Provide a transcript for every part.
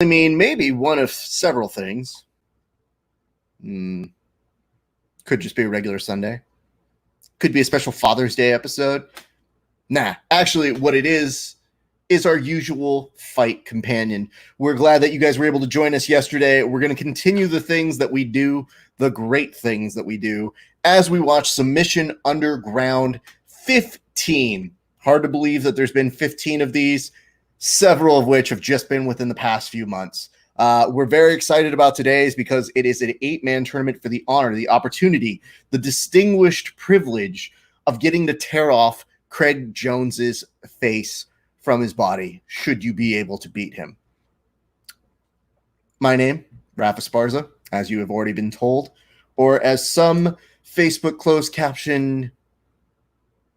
I mean, maybe one of several things. Could just be a regular Sunday. Could be a special Father's Day episode. Nah, actually, what it is our usual fight companion. We're glad that you guys were able to join us yesterday. We're going to continue the things that we do, the great things that we do, as we watch Submission Underground 15. Hard to believe that there's been 15 of these, several of which have just been within the past few months. We're very excited about today's because it is an 8-man tournament for the honor, the opportunity, the distinguished privilege of getting to tear off Craig Jones's face from his body, should you be able to beat him. My name, Rafa Esparza, as you have already been told, or as some Facebook closed caption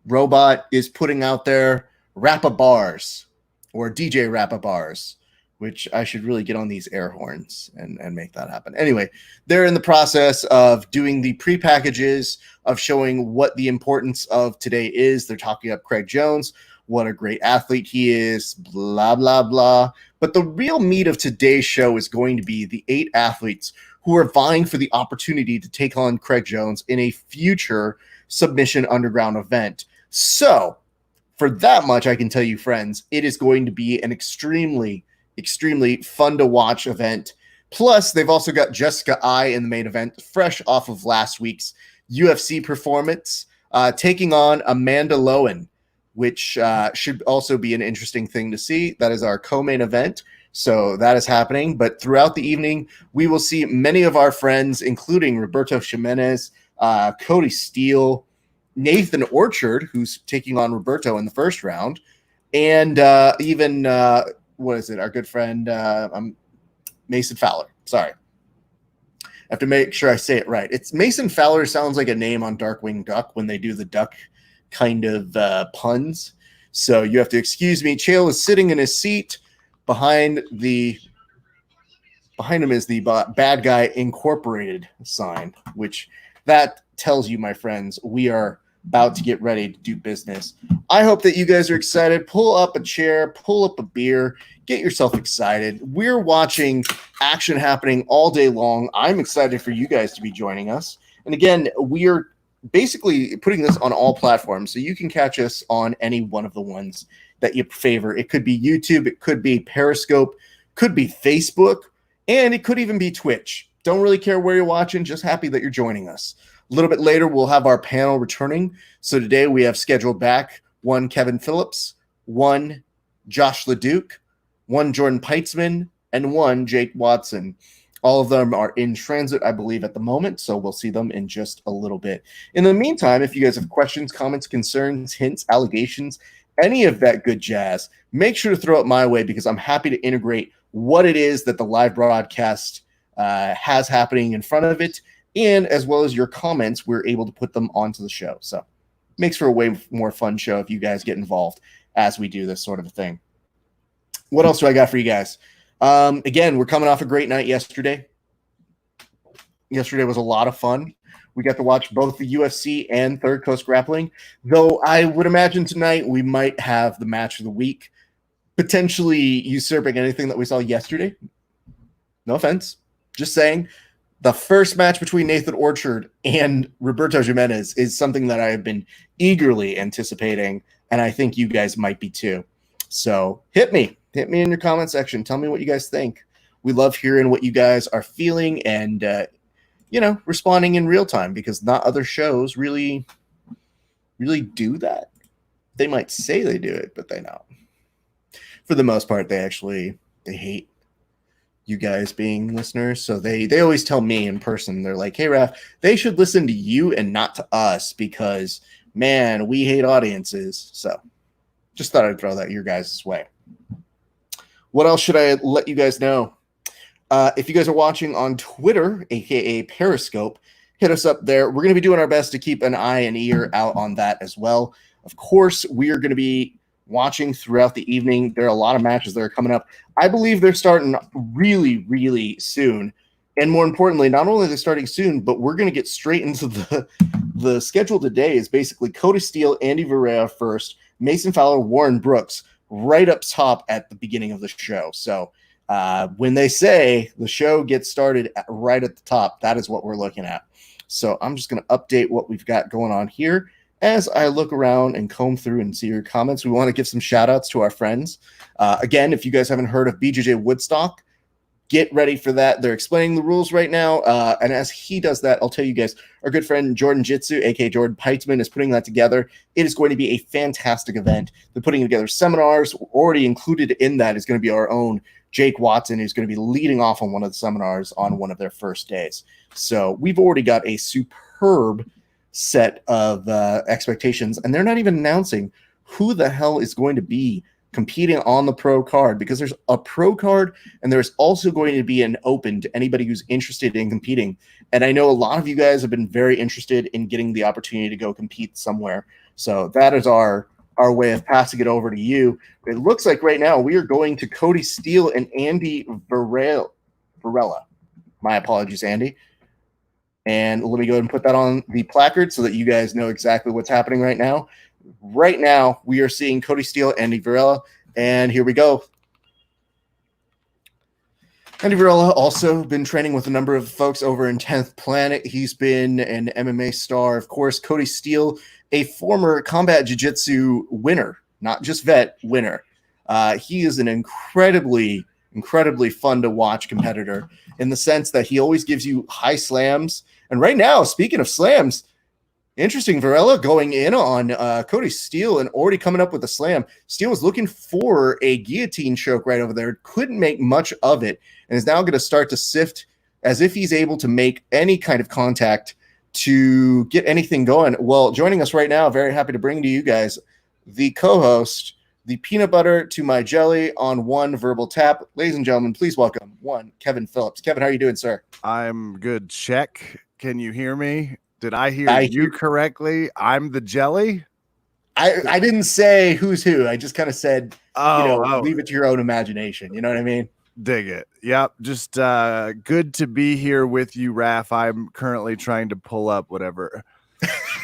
robot is putting out there, Rappa Bars, or DJ Rappa Bars, which I should really get on these air horns and make that happen. Anyway, they're in the process of doing the pre-packages, of showing what the importance of today is. They're talking up Craig Jones, what a great athlete he is, blah, blah, blah. But the real meat of today's show is going to be the 8 athletes who are vying for the opportunity to take on Craig Jones in a future Submission Underground event. So, for that much, I can tell you, friends, it is going to be an extremely fun to watch event. Plus, they've also got Jessica I in the main event, fresh off of last week's UFC performance, taking on Amanda Lowen, which should also be an interesting thing to see. That is our co-main event, so that is happening. But throughout the evening, we will see many of our friends, including Roberto Jimenez, Cody Steele, Nathan Orchard, who's taking on Roberto in the first round, and even our good friend Mason Fowler. Sorry. I have to make sure I say it right. It's Mason Fowler. Sounds like a name on Darkwing Duck when they do the duck kind of puns. So you have to excuse me. Chael is sitting in his seat. Behind him is the Bad Guy Incorporated sign, which that tells you, my friends, we are about to get ready to do business. I hope that you guys are excited. Pull up a chair, pull up a beer, get yourself excited. We're watching action happening all day long. I'm excited for you guys to be joining us. And again, we are basically putting this on all platforms, so you can catch us on any one of the ones that you favor. It could be YouTube, it could be Periscope, could be Facebook, and it could even be Twitch. Don't really care where you're watching, just happy that you're joining us. A little bit later, we'll have our panel returning. So today we have scheduled back 1 Kevin Phillips, 1 Josh LeDuc, 1 Jordan Peitzman, and 1 Jake Watson. All of them are in transit, I believe, at the moment, so we'll see them in just a little bit. In the meantime, if you guys have questions, comments, concerns, hints, allegations, any of that good jazz, make sure to throw it my way, because I'm happy to integrate what it is that the live broadcast has happening in front of it, and as well as your comments, we're able to put them onto the show. So makes for a way more fun show if you guys get involved as we do this sort of a thing. What else do I got for you guys? Again, we're coming off a great night yesterday. Yesterday was a lot of fun. We got to watch both the UFC and Third Coast Grappling, though I would imagine tonight we might have the match of the week, potentially usurping anything that we saw yesterday. No offense. Just saying. The first match between Nathan Orchard and Roberto Jimenez is something that I have been eagerly anticipating, and I think you guys might be too. So hit me in your comment section. Tell me what you guys think. We love hearing what you guys are feeling and, responding in real time, because not other shows really do that. They might say they do it, but they don't. For the most part, they hate you guys being listeners. So they always tell me in person, they're like, hey, Raph, they should listen to you and not to us because, man, we hate audiences. So just thought I'd throw that your guys' way. What else should I let you guys know? If you guys are watching on Twitter, aka Periscope, hit us up there. We're going to be doing our best to keep an eye and ear out on that as well. Of course, we are going to be watching throughout the evening. There are a lot of matches that are coming up. I believe they're starting really, really soon. And more importantly, not only are they starting soon, but we're going to get straight into the schedule today is basically Cody Steele, Andy Varela first, Mason Fowler, Warren Brooks right up top at the beginning of the show. So When they say the show gets started right at the top, that is what we're looking at. So I'm just going to update what we've got going on here. As I look around and comb through and see your comments, we want to give some shout outs to our friends. Again, if you guys haven't heard of BJJ Woodstock, get ready for that. They're explaining the rules right now. And as he does that, I'll tell you guys, our good friend Jordan Jitsu, aka Jordan Peitzman, is putting that together. It is going to be a fantastic event. They're putting together seminars. Already included in that is going to be our own Jake Watson, who's going to be leading off on one of the seminars on one of their first days. So we've already got a superb set of expectations, and they're not even announcing who the hell is going to be competing on the pro card, because there's a pro card and there's also going to be an open to anybody who's interested in competing. And I know a lot of you guys have been very interested in getting the opportunity to go compete somewhere. So that is our way of passing it over to you. It looks like right now we are going to Cody Steele and Andy Varela. My apologies, Andy. And let me go ahead and put that on the placard so that you guys know exactly what's happening right now. Right now, we are seeing Cody Steele, Andy Varela, and here we go. Andy Varela also been training with a number of folks over in 10th Planet. He's been an MMA star. Of course, Cody Steele, a former combat jiu-jitsu winner, not just vet, winner. He is an incredibly fun to watch competitor in the sense that he always gives you high slams. And right now, speaking of slams, interesting, Varela going in on Cody Steele and already coming up with a slam. Steele was looking for a guillotine choke right over there, couldn't make much of it, and is now going to start to sift as if he's able to make any kind of contact to get anything going. Well, joining us right now, very happy to bring to you guys the co-host, the peanut butter to my jelly on one verbal tap. Ladies and gentlemen, please welcome one, Kevin Phillips. Kevin, how are you doing, sir? I'm good. Check. Can you hear me? Did I hear you correctly? I'm the jelly? I didn't say who's who. I just kind of said, leave it to your own imagination. You know what I mean? Dig it. Yep. Just good to be here with you, Raph. I'm currently trying to pull up whatever.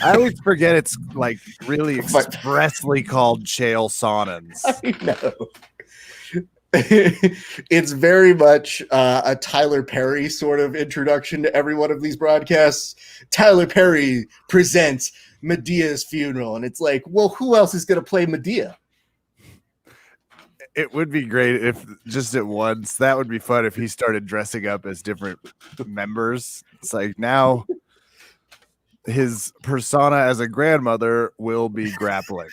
I always forget it's like really expressly called Chael Sonnens. I know. It's very much a Tyler Perry sort of introduction to every one of these broadcasts. Tyler Perry presents Medea's funeral, and it's like, well, who else is going to play Medea? It would be great if just at once. That would be fun if he started dressing up as different members. It's like now his persona as a grandmother will be grappling.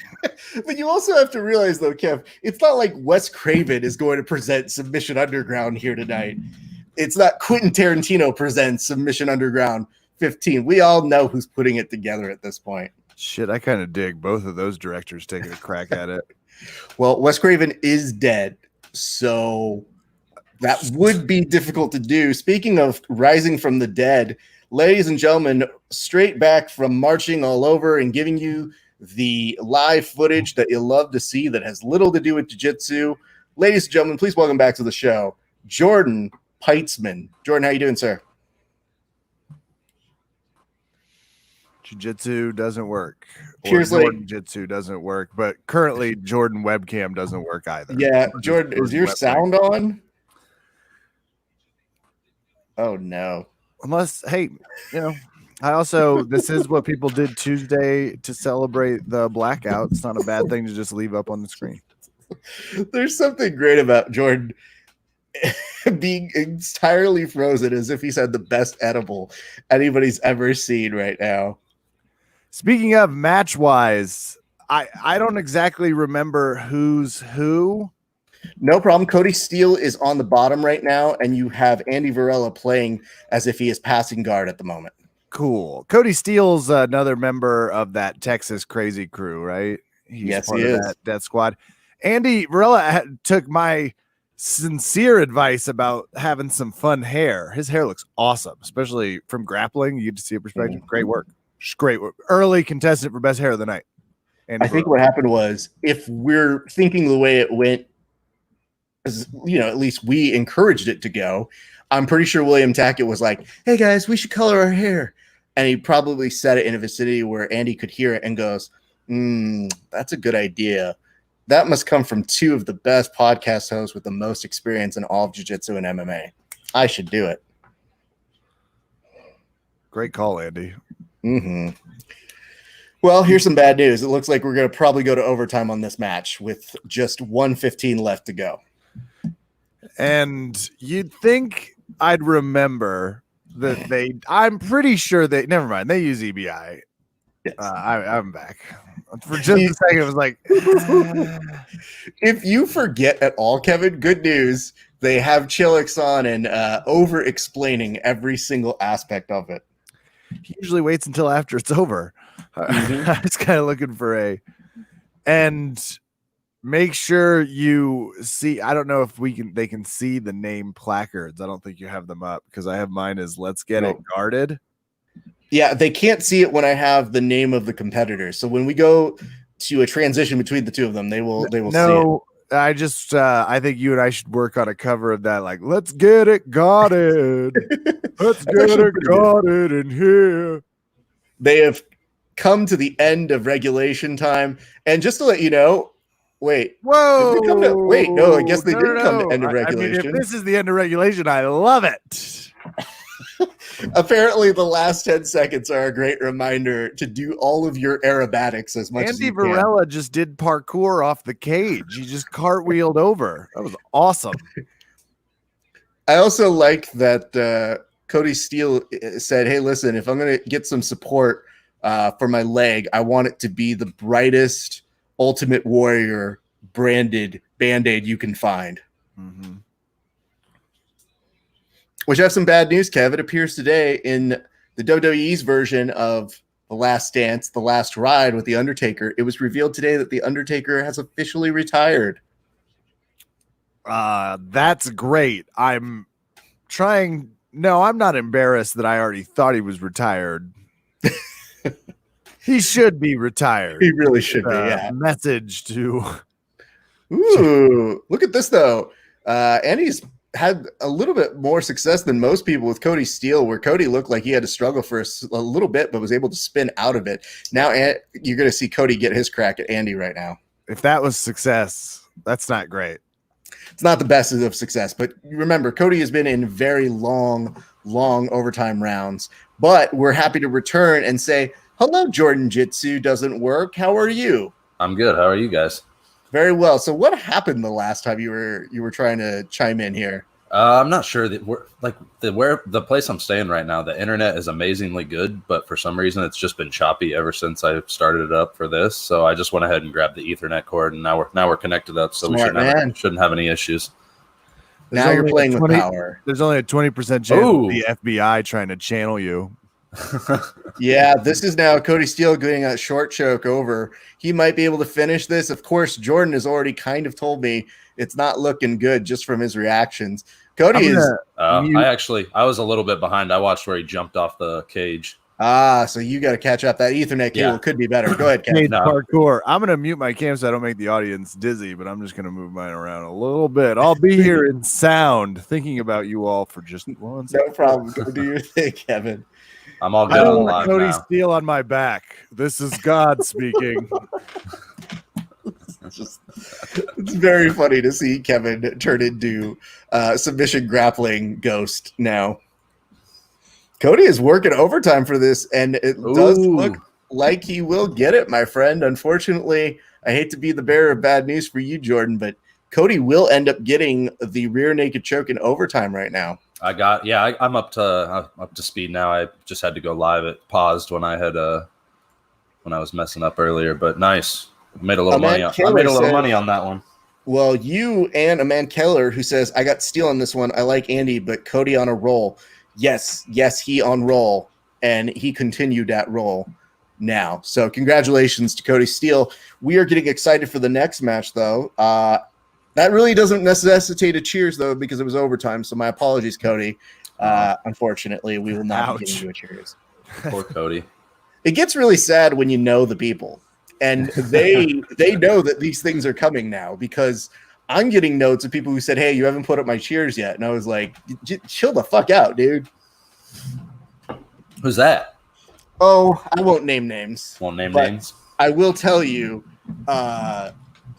But you also have to realize, though, Kev, it's not like Wes Craven is going to present Submission Underground here tonight. It's not Quentin Tarantino presents Submission Underground 15. We all know who's putting it together at this point. Shit, I kind of dig both of those directors taking a crack at it. Well, Wes Craven is dead, so that would be difficult to do. Speaking of rising from the dead, ladies and gentlemen, straight back from marching all over and giving you the live footage that you love to see that has little to do with jiu-jitsu. Ladies and gentlemen, please welcome back to the show, Jordan Peitzman. Jordan, how you doing, sir? Jiu-jitsu doesn't work. Jordan Jiu-jitsu doesn't work, but currently Jordan webcam doesn't work either. Yeah, Jordan, is your sound on? Oh, no. Unless, hey, I also, this is what people did Tuesday to celebrate the blackout. It's not a bad thing to just leave up on the screen. There's something great about Jordan being entirely frozen as if he's had the best edible anybody's ever seen right now. Speaking of match-wise, I don't exactly remember who's who. No problem. Cody Steele is on the bottom right now, and you have Andy Varela playing as if he is passing guard at the moment. Cool. Cody Steele's another member of that Texas crazy crew, right? Yes, he is. That squad. Andy Varela took my sincere advice about having some fun hair. His hair looks awesome, especially from grappling. You get to see a perspective. Great work. Great work. Early contestant for best hair of the night. I think what happened was, if we're thinking the way it went, as at least we encouraged it to go, I'm pretty sure William Tackett was like, hey guys, we should color our hair. And he probably said it in a vicinity where Andy could hear it and goes, that's a good idea. that must come from two of the best podcast hosts with the most experience in all of jiu-jitsu and MMA. I should do it. Great call, Andy. Mm-hmm. Well, here's some bad news. It looks like we're going to probably go to overtime on this match with just 1:15 left to go. And you'd think I'd remember that I'm pretty sure they, never mind, they use EBI. Yes. I'm back. For just a second, it was like, if you forget at all, Kevin, good news. They have Chillix on and over-explaining every single aspect of it. He usually waits until after it's over. I was kind of looking for and make sure you see. I don't know if they can see the name placards. I don't think you have them up because I have mine as "Let's Get It Guarded." Yeah, they can't see it when I have the name of the competitor. So when we go to a transition between the two of them, they will see it. I just I think you and I should work on a cover of that, like "Let's get it guarded." Let's get it guarded in here. They have come to the end of regulation time, and just to let you know, wait, no, I guess they didn't come to end of regulation. I mean, if this is the end of regulation, I love it. Apparently, the last 10 seconds are a great reminder to do all of your aerobatics as much as you can. Andy Varela just did parkour off the cage. He just cartwheeled over. That was awesome. I also like that Cody Steele said, hey, listen, if I'm going to get some support for my leg, I want it to be the brightest Ultimate Warrior branded Band-Aid you can find. Mm-hmm. Which I have some bad news, Kev. It appears today in the WWE's version of The Last Dance, The Last Ride with The Undertaker, it was revealed today that The Undertaker has officially retired. That's great. I'm not embarrassed that I already thought he was retired. He should be retired. He really should be, yeah. Message to... Ooh, look at this, though. Andy's had a little bit more success than most people with Cody Steele, where Cody looked like he had to struggle for a little bit, but was able to spin out of it. Now you're going to see Cody get his crack at Andy right now. If that was success, that's not great. It's not the best of success, but remember, Cody has been in very long overtime rounds, but we're happy to return and say, hello, Jordan Jitsu doesn't work. How are you? I'm good. How are you guys? Very well. So what happened the last time you were trying to chime in here? I'm not sure that the place I'm staying right now, the internet is amazingly good, but for some reason it's just been choppy ever since I started it up for this. So I just went ahead and grabbed the Ethernet cord, and now we're connected up, so Smart, we shouldn't have any issues. Now you're playing with power. There's only a 20% chance of the FBI trying to channel you. Yeah, this is now Cody Steele getting a short choke over. He might be able to finish this. Of course, Jordan has already kind of told me it's not looking good just from his reactions. Cody is. I was a little bit behind. I watched where he jumped off the cage. So you got to catch up. That Ethernet cable could be better. Go ahead, Kevin. Parkour. I'm going to mute my cam so I don't make the audience dizzy, but I'm just going to move mine around a little bit. I'll be here in sound, thinking about you all for just 1 second. No problem. Go do your thing, Kevin. I'm all good. I don't want Cody Steele on my back. This is God speaking. It's very funny to see Kevin turn into submission grappling ghost now. Cody is working overtime for this, and it does look like he will get it, my friend. Unfortunately, I hate to be the bearer of bad news for you, Jordan, but Cody will end up getting the rear naked choke in overtime right now. I'm up to speed now. I just had to go live. It paused when I was messing up earlier, but nice. I made a little money on that one. Well, you and a man Keller who says, I got Steele on this one. I like Andy, but Cody on a roll. Yes, he on roll, and he continued that roll now. So congratulations to Cody Steele. We are getting excited for the next match, though. That really doesn't necessitate a cheers, though, because it was overtime. So my apologies, Cody. Unfortunately, we will not be giving you a cheers. Poor Cody. It gets really sad when you know the people, and they know that these things are coming now, because I'm getting notes of people who said, hey, you haven't put up my cheers yet. And I was like, chill the fuck out, dude. Who's that? Oh, I won't name names. Won't name names? I will tell you,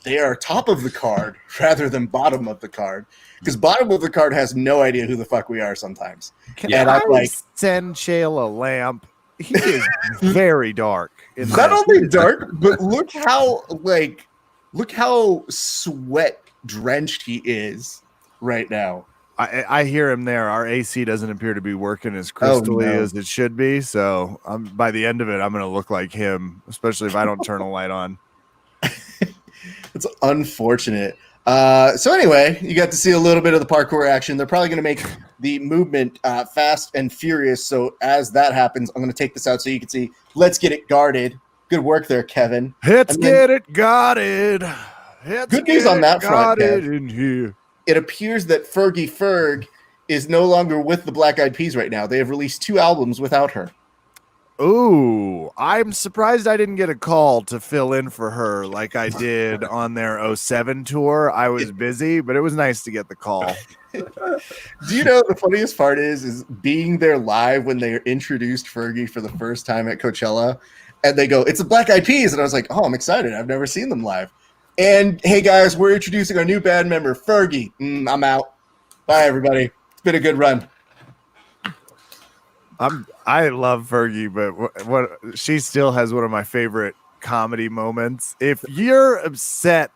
they are top of the card rather than bottom of the card, because bottom of the card has no idea who the fuck we are sometimes. Can And I I'm like, send Shale a lamp? He is very dark. not only dark, but look how sweat drenched he is right now. I hear him there. Our AC doesn't appear to be working as crystally as it should be. So by the end of it, I'm going to look like him, especially if I don't turn a light on. It's unfortunate. So anyway, you got to see a little bit of the parkour action. They're probably going to make the movement fast and furious. So as that happens, I'm going to take this out so you can see. Let's get it guarded. Good work there, Kevin. Let's get it guarded. Good news on that front, Kev. In here. It appears that Fergie Ferg is no longer with the Black Eyed Peas right now. They have released 2 albums without her. Ooh, I'm surprised I didn't get a call to fill in for her like I did on their 07 tour. I was busy, but it was nice to get the call. Do you know the funniest part is being there live when they introduced Fergie for the first time at Coachella, and they go, "It's the Black Eyed Peas," and I was like, "Oh, I'm excited. I've never seen them live." And hey guys, we're introducing our new band member, Fergie. I'm out. Bye everybody. It's been a good run. I love Fergie, but what she still has one of my favorite comedy moments. If you're upset,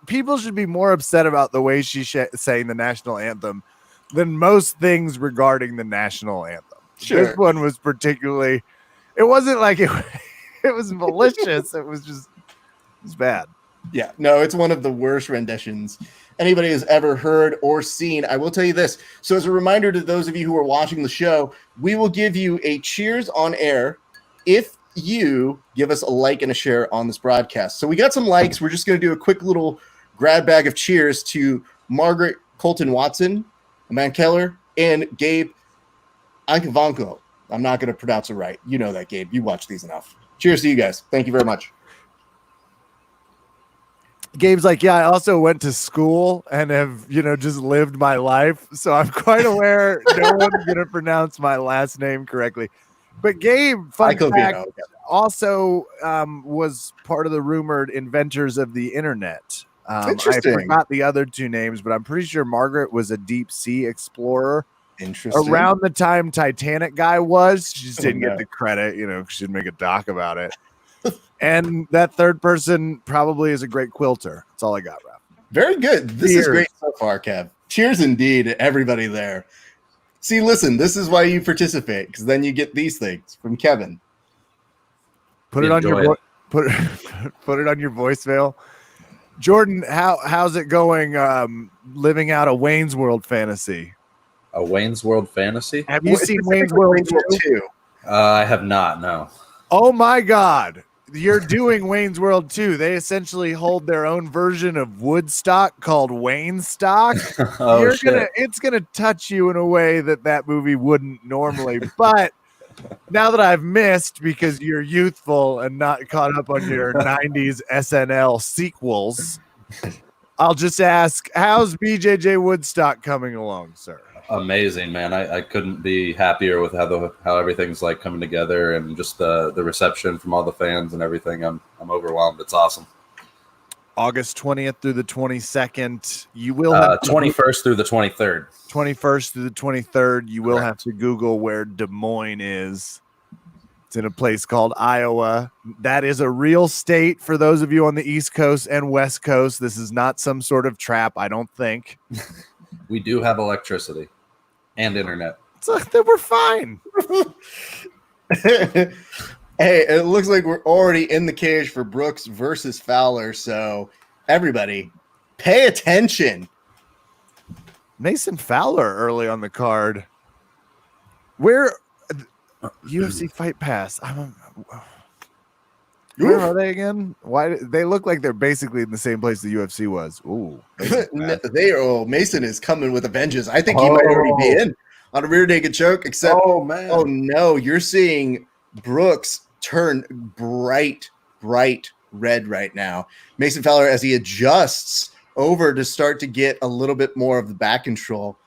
people should be more upset about the way she sang the national anthem than most things regarding the national anthem. Sure. This one was particularly. It wasn't like it was malicious. It was bad. Yeah, no, it's one of the worst renditions anybody has ever heard or seen. I will tell you this. So as a reminder to those of you who are watching the show, we will give you a cheers on air if you give us a like and a share on this broadcast. So we got some likes. We're just going to do a quick little grab bag of cheers to Margaret Colton Watson, Amanda Keller, and Gabe Ankavanko. I'm not going to pronounce it right. You know that, Gabe. You watch these enough. Cheers to you guys. Thank you very much. Gabe's like, yeah, I also went to school and have, just lived my life. So I'm quite aware no one's going to pronounce my last name correctly. But Gabe, fun fact, also was part of the rumored inventors of the internet. I forgot the other 2 names, but I'm pretty sure Margaret was a deep sea explorer. Interesting. Around the time Titanic guy was. She just didn't get the credit, she didn't make a doc about it. And that third person probably is a great quilter. That's all I got, Ralph. Very good. This is great so far, Kev. Cheers indeed to everybody there. See, listen, this is why you participate, because then you get these things from Kevin. Put it on your put it on your voicemail. Jordan, how's it going living out a Wayne's World fantasy? A Wayne's World fantasy? Have you seen Wayne's World 2? I have not, no. Oh my God. You're doing Wayne's World 2. They essentially hold their own version of Woodstock called Wayne Stock. It's gonna touch you in a way that movie wouldn't normally. But now that I've missed because you're youthful and not caught up on your 90s SNL sequels, I'll just ask, how's BJJ Woodstock coming along, sir? Amazing, man. I couldn't be happier with how everything's like coming together and just the reception from all the fans and everything. I'm overwhelmed. It's awesome. August 20th through the 22nd. You will have 21st through the 23rd. 21st through the 23rd. You will have to Google where Des Moines is. It's in a place called Iowa. That is a real state for those of you on the East Coast and West Coast. This is not some sort of trap, I don't think. We do have electricity and internet. So we're fine. Hey, it looks like we're already in the cage for Brooks versus Fowler. So everybody, pay attention. Mason Fowler early on the card. Where UFC Fight Pass? Where are they again? Why they look like they're basically in the same place the UFC was? Ooh, Mason is coming with a vengeance. I think he might already be in on a rear naked choke. Except, oh no, you're seeing Brooks turn bright red right now. Mason Fowler, as he adjusts over to start to get a little bit more of the back control.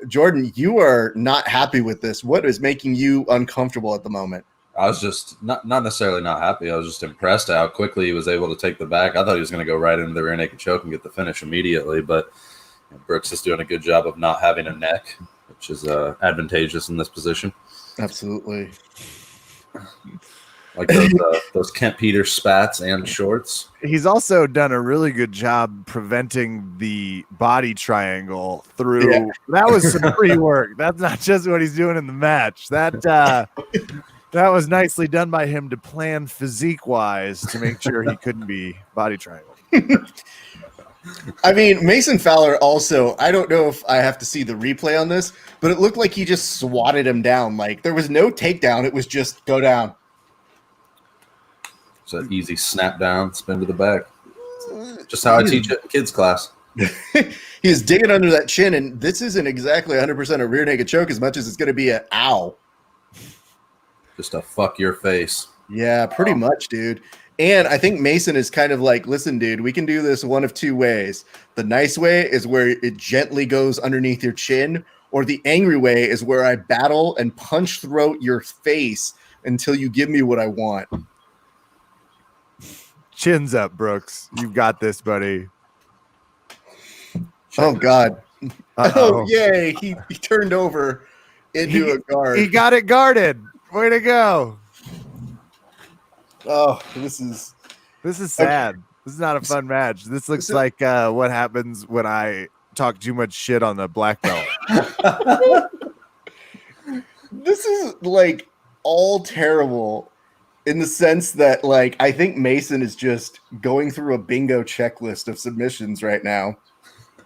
Jordan, you are not happy with this. What is making you uncomfortable at the moment? I was just not necessarily not happy. I was just impressed at how quickly he was able to take the back. I thought he was going to go right into the rear naked choke and get the finish immediately, but Brooks is doing a good job of not having a neck, which is advantageous in this position. Absolutely. Like those Kent Peters spats and shorts. He's also done a really good job preventing the body triangle through. Yeah. That was some pre-work. That's not just what he's doing in the match. That was nicely done by him to plan physique-wise to make sure he couldn't be body triangle. I mean, Mason Fowler also, I don't know if I have to see the replay on this, but it looked like he just swatted him down. Like there was no takedown. It was just go down. It's an easy snap down, spin to the back. Just how I teach it in kids class. He's digging under that chin, and this isn't exactly 100% a rear naked choke as much as it's going to be an ow. Just a fuck your face. Yeah, pretty much, dude. And I think Mason is kind of like, listen, dude, we can do this one of two ways. The nice way is where it gently goes underneath your chin, or the angry way is where I battle and punch throat your face until you give me what I want. Chins up, Brooks. You've got this, buddy. Oh, God. Oh, yay. He turned over into a guard. He got it guarded. Way to go. Oh, this is sad. Okay. This is not a fun match. This looks like what happens when I talk too much shit on the black belt. This is like all terrible in the sense that, like, I think Mason is just going through a bingo checklist of submissions right now.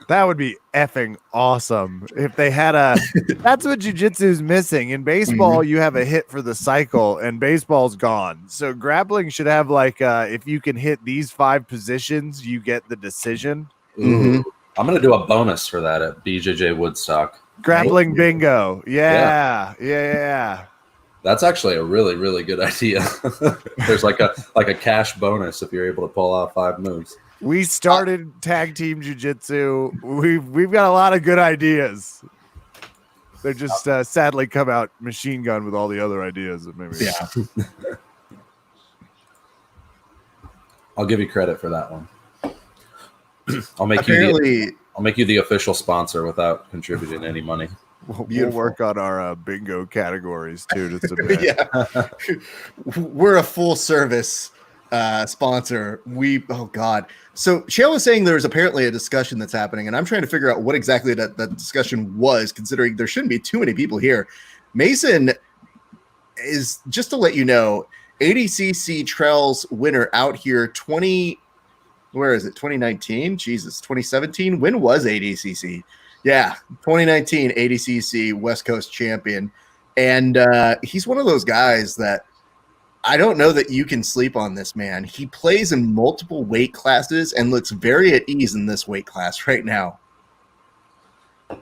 That would be effing awesome if they had a. That's what jiu-jitsu is missing. In baseball, you have a hit for the cycle, and baseball's gone. So grappling should have like, if you can hit these 5 positions, you get the decision. I'm gonna do a bonus for that at BJJ Woodstock. Grappling bingo. Yeah. That's actually a really, really good idea. There's like a cash bonus if you're able to pull out 5 moves. We started tag team jiu-jitsu. We've got a lot of good ideas. They're just sadly come out machine gun with all the other ideas. Maybe. Yeah. I'll give you credit for that one. I'll make you the official sponsor without contributing any money. We'll work on our bingo categories too to submit. Yeah. We're a full service sponsor. Oh God. So Chael was saying there's apparently a discussion that's happening, and I'm trying to figure out what exactly that discussion was, considering there shouldn't be too many people here. Mason is, just to let you know, ADCC Trails winner out here 2019? Jesus, 2017? When was ADCC? Yeah, 2019 ADCC West Coast champion. And he's one of those guys that I don't know that you can sleep on this man. He plays in multiple weight classes and looks very at ease in this weight class right now.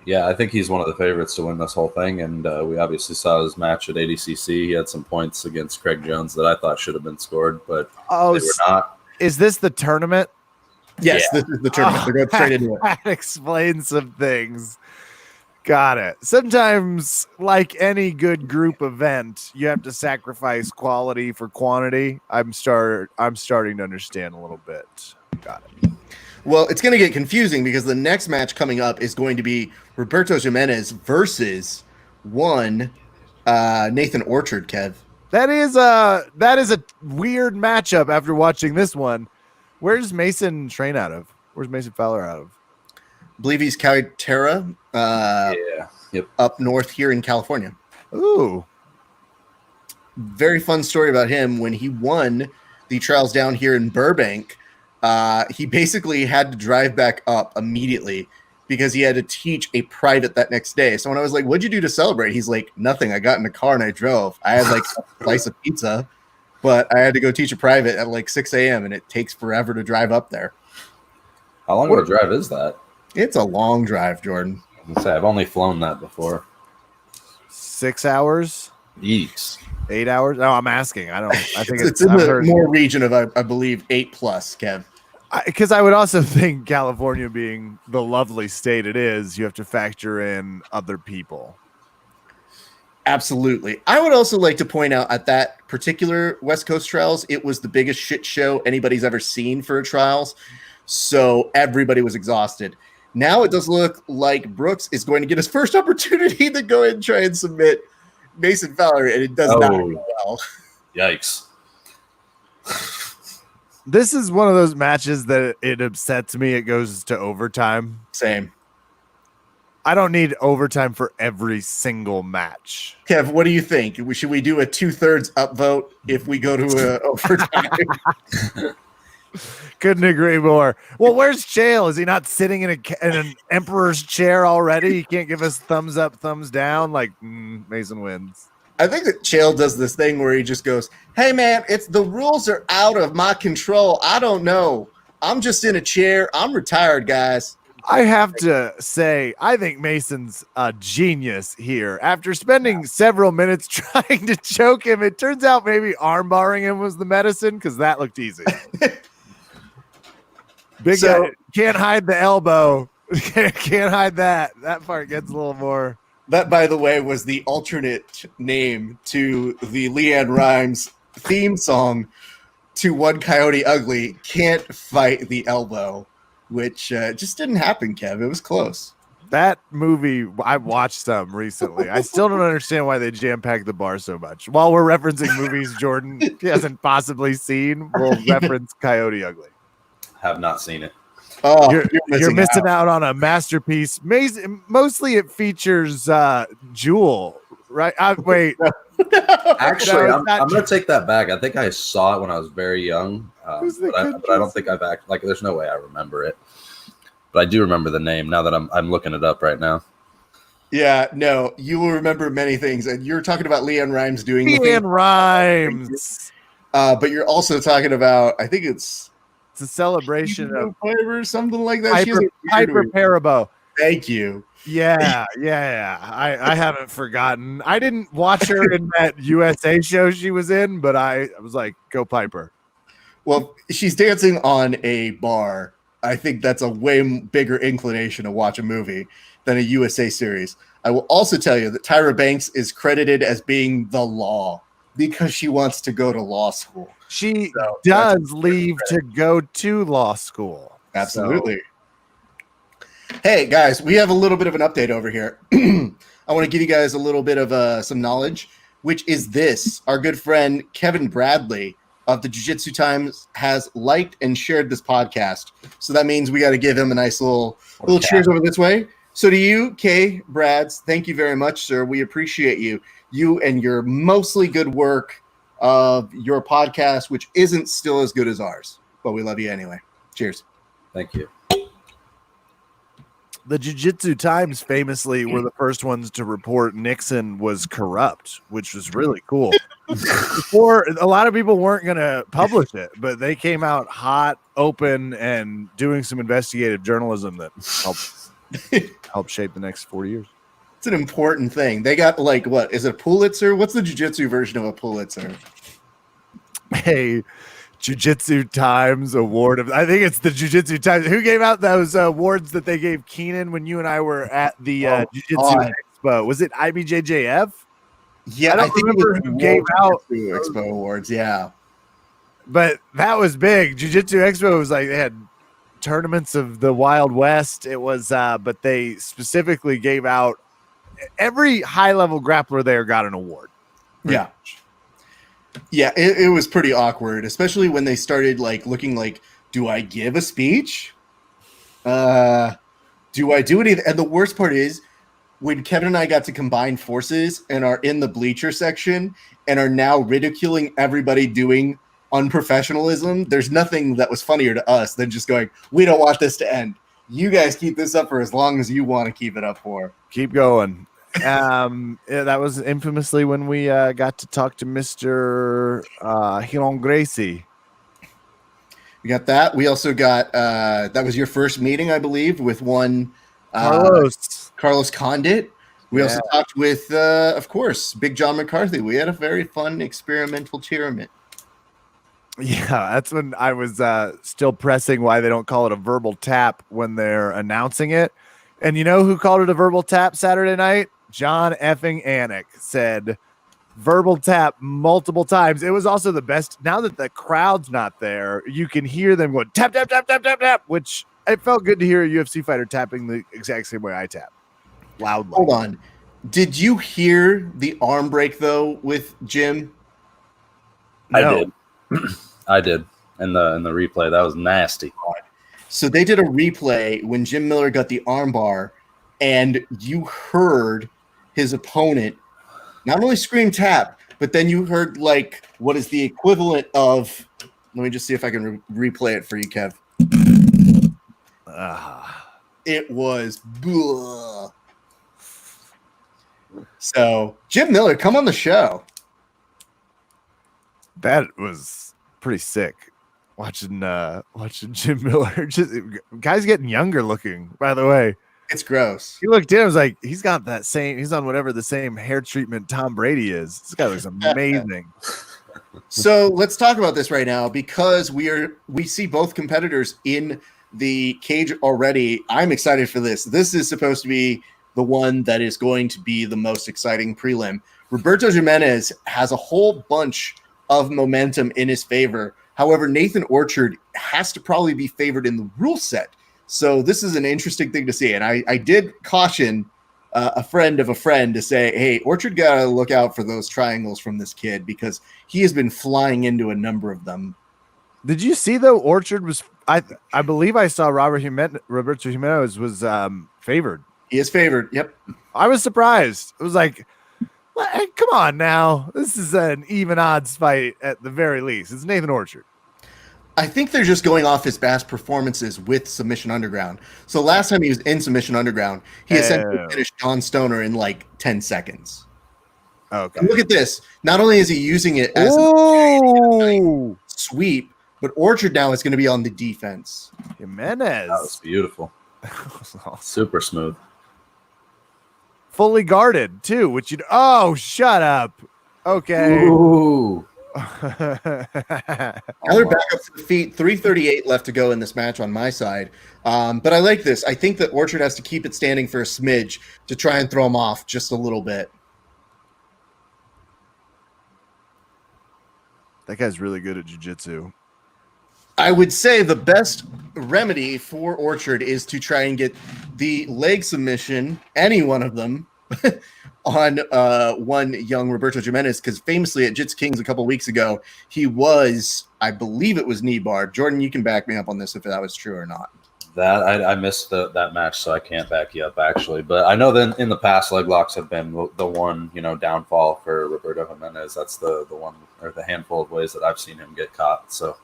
Yeah, I think he's one of the favorites to win this whole thing. And we obviously saw his match at ADCC. He had some points against Craig Jones that I thought should have been scored, but they were not. Is this the tournament? Yes, yeah. This is the tournament. They're going straight into it. That explains some things. Got it. Sometimes, like any good group event, you have to sacrifice quality for quantity. I'm starting to understand a little bit. Got it. Well, it's going to get confusing because the next match coming up is going to be Roberto Jimenez versus Nathan Orchard, Kev. That is a weird matchup after watching this one. Where's Mason train out of? Where's Mason Fowler out of? I believe he's Cowetera, up north here in California. Ooh. Very fun story about him. When he won the trials down here in Burbank, he basically had to drive back up immediately because he had to teach a private that next day. So when I was like, what'd you do to celebrate? He's like, nothing. I got in the car and I drove. I had like a slice of pizza, but I had to go teach a private at like 6 a.m. and it takes forever to drive up there. How long of a drive is that? It's a long drive, Jordan. I've only flown that before. 6 hours? Yeeks. 8 hours? No, I'm asking. I think it's in the more region of, I believe, 8+, Kev. Because I would also think California being the lovely state it is, you have to factor in other people. Absolutely. I would also like to point out at that particular West Coast trials, it was the biggest shit show anybody's ever seen for a trials. So everybody was exhausted. Now it does look like Brooks is going to get his first opportunity to go ahead and try and submit Mason Fowler, and it does not go well. Yikes. This is one of those matches that it upsets me. It goes to overtime. Same. I don't need overtime for every single match. Kev, what do you think? Should we do a 2/3 upvote if we go to overtime? Couldn't agree more. Well, where's Chael? Is he not sitting in an emperor's chair already? He can't give us thumbs up, thumbs down. Like Mason wins. I think that Chael does this thing where he just goes, "Hey man, it's the rules are out of my control. I don't know. I'm just in a chair. I'm retired, guys." I have to say, I think Mason's a genius here. After spending several minutes trying to choke him, it turns out maybe armbarring him was the medicine because that looked easy. Big guy can't hide the elbow. Can't hide that. That part gets a little more. That, by the way, was the alternate name to the Leanne Rimes theme song to One Coyote Ugly, Can't Fight the Elbow, which just didn't happen, Kev. It was close. That movie, I watched some recently. I still don't understand why they jam-packed the bar so much. While we're referencing movies Jordan hasn't possibly seen, we'll reference Coyote Ugly. Have not seen it. Oh, you're missing out on a masterpiece. Mostly it features Jewel, right? Wait. Actually, I'm going to take that back. I think I saw it when I was very young, but I don't think I've actually, like, there's no way I remember it. But I do remember the name now that I'm looking it up right now. Yeah, no, you will remember many things. And you're talking about Leanne Rimes doing Leanne Rimes. But you're also talking about, I think it's a celebration of flavor, something like that. Piper Parabo. Thank you. Yeah. I haven't forgotten. I didn't watch her in that USA show she was in, but I was like, go Piper. Well, she's dancing on a bar. I think that's a way bigger inclination to watch a movie than a USA series. I will also tell you that Tyra Banks is credited as being the law because she wants to go to law school. She does leave to go to law school. Absolutely. So. Hey, guys, we have a little bit of an update over here. I want to give you guys a little bit of some knowledge, which is this. Our good friend Kevin Bradley of the Jiu-Jitsu Times has liked and shared this podcast. So that means we got to give him a nice little cheers over this way. So to you, Kay Brads, thank you very much, sir. We appreciate you. You and your mostly good work of your podcast, which isn't still as good as ours, but we love you anyway. Cheers. Thank you. The Jiu-Jitsu Times famously were the first ones to report Nixon was corrupt, which was really cool. Before, a lot of people weren't going to publish it, but they came out hot, open, and doing some investigative journalism that helped shape the next 40 years. It's an important thing. They got, like, what is it, a Pulitzer? What's the jiu-jitsu version of a Pulitzer? Hey, Jiu-Jitsu Times award. I think it's the Jiu-Jitsu Times. Who gave out those awards that they gave Keenan when you and I were at the Jiu-Jitsu Expo? Was it IBJJF? Yeah, I think remember who gave out Expo awards. Yeah, but that was big. Jiu-Jitsu Expo was like they had tournaments of the Wild West. It was, but they specifically gave out every high-level grappler there got an award. Yeah. Yeah, it was pretty awkward, especially when they started like looking like, do I give a speech? Do I do anything? And the worst part is when Kevin and I got to combine forces and are in the bleacher section and are now ridiculing everybody doing unprofessionalism, there's nothing that was funnier to us than just going, we don't want this to end. You guys keep this up for as long as you want to keep it up for. Keep going. That was infamously when we got to talk to Mr. Hiron Gracie. We got that. We also got that was your first meeting, I believe, with one Carlos Condit. We also talked with, of course, Big John McCarthy. We had a very fun experimental tournament. Yeah, that's when I was still pressing why they don't call it a verbal tap when they're announcing it. And you know who called it a verbal tap Saturday night? John effing Anik said verbal tap multiple times. It was also the best. Now that the crowd's not there, you can hear them going tap, tap, tap, tap, tap, tap, which it felt good to hear a UFC fighter tapping the exact same way I tap. Loudly. Hold on. Did you hear the arm break, though, with Jim? No. I did. In the replay, that was nasty. So they did a replay when Jim Miller got the arm bar, and you heard his opponent not only scream tap, but then you heard like what is the equivalent of. Let me just see if I can replay it for you, Kev. It was. Bleh. So Jim Miller, come on the show. That was pretty sick. Watching Jim Miller. Just guy's getting younger looking, by the way. It's gross. He looked in, I was like, he's got that same, he's on whatever the same hair treatment Tom Brady is. This guy looks amazing. So let's talk about this right now because we see both competitors in the cage already. I'm excited for this. This is supposed to be the one that is going to be the most exciting prelim. Roberto Jimenez has a whole bunch of momentum in his favor. However, Nathan Orchard has to probably be favored in the rule set. So this is an interesting thing to see. And I did caution a friend of a friend to say, hey, Orchard got to look out for those triangles from this kid because he has been flying into a number of them. Did you see, though, Orchard was – I believe I saw Roberto Jimenez was favored. He is favored, yep. I was surprised. It was like, come on now. This is an even odds fight at the very least. It's Nathan Orchard. I think they're just going off his past performances with Submission Underground. So last time he was in Submission Underground, he essentially finished John Stoner in like 10 seconds. Okay. And look at this. Not only is he using it as a sweep, but Orchard now is going to be on the defense. Jimenez. That was beautiful. Super smooth. Fully guarded, too, which you'd – oh, shut up. Okay. Ooh. Now they're back up to the feet. 3:38 left to go in this match on my side. But I like this. I think that Orchard has to keep it standing for a smidge to try and throw him off just a little bit. That guy's really good at jiu-jitsu. I would say the best remedy for Orchard is to try and get the leg submission, any one of them, on one young Roberto Jimenez, because famously at Jits Kings a couple weeks ago, he was, I believe it was knee barred. Jordan, you can back me up on this if that was true or not. That I missed that match, so I can't back you up actually. But I know that in the past, leg locks have been the one downfall for Roberto Jimenez. That's the one or the handful of ways that I've seen him get caught. So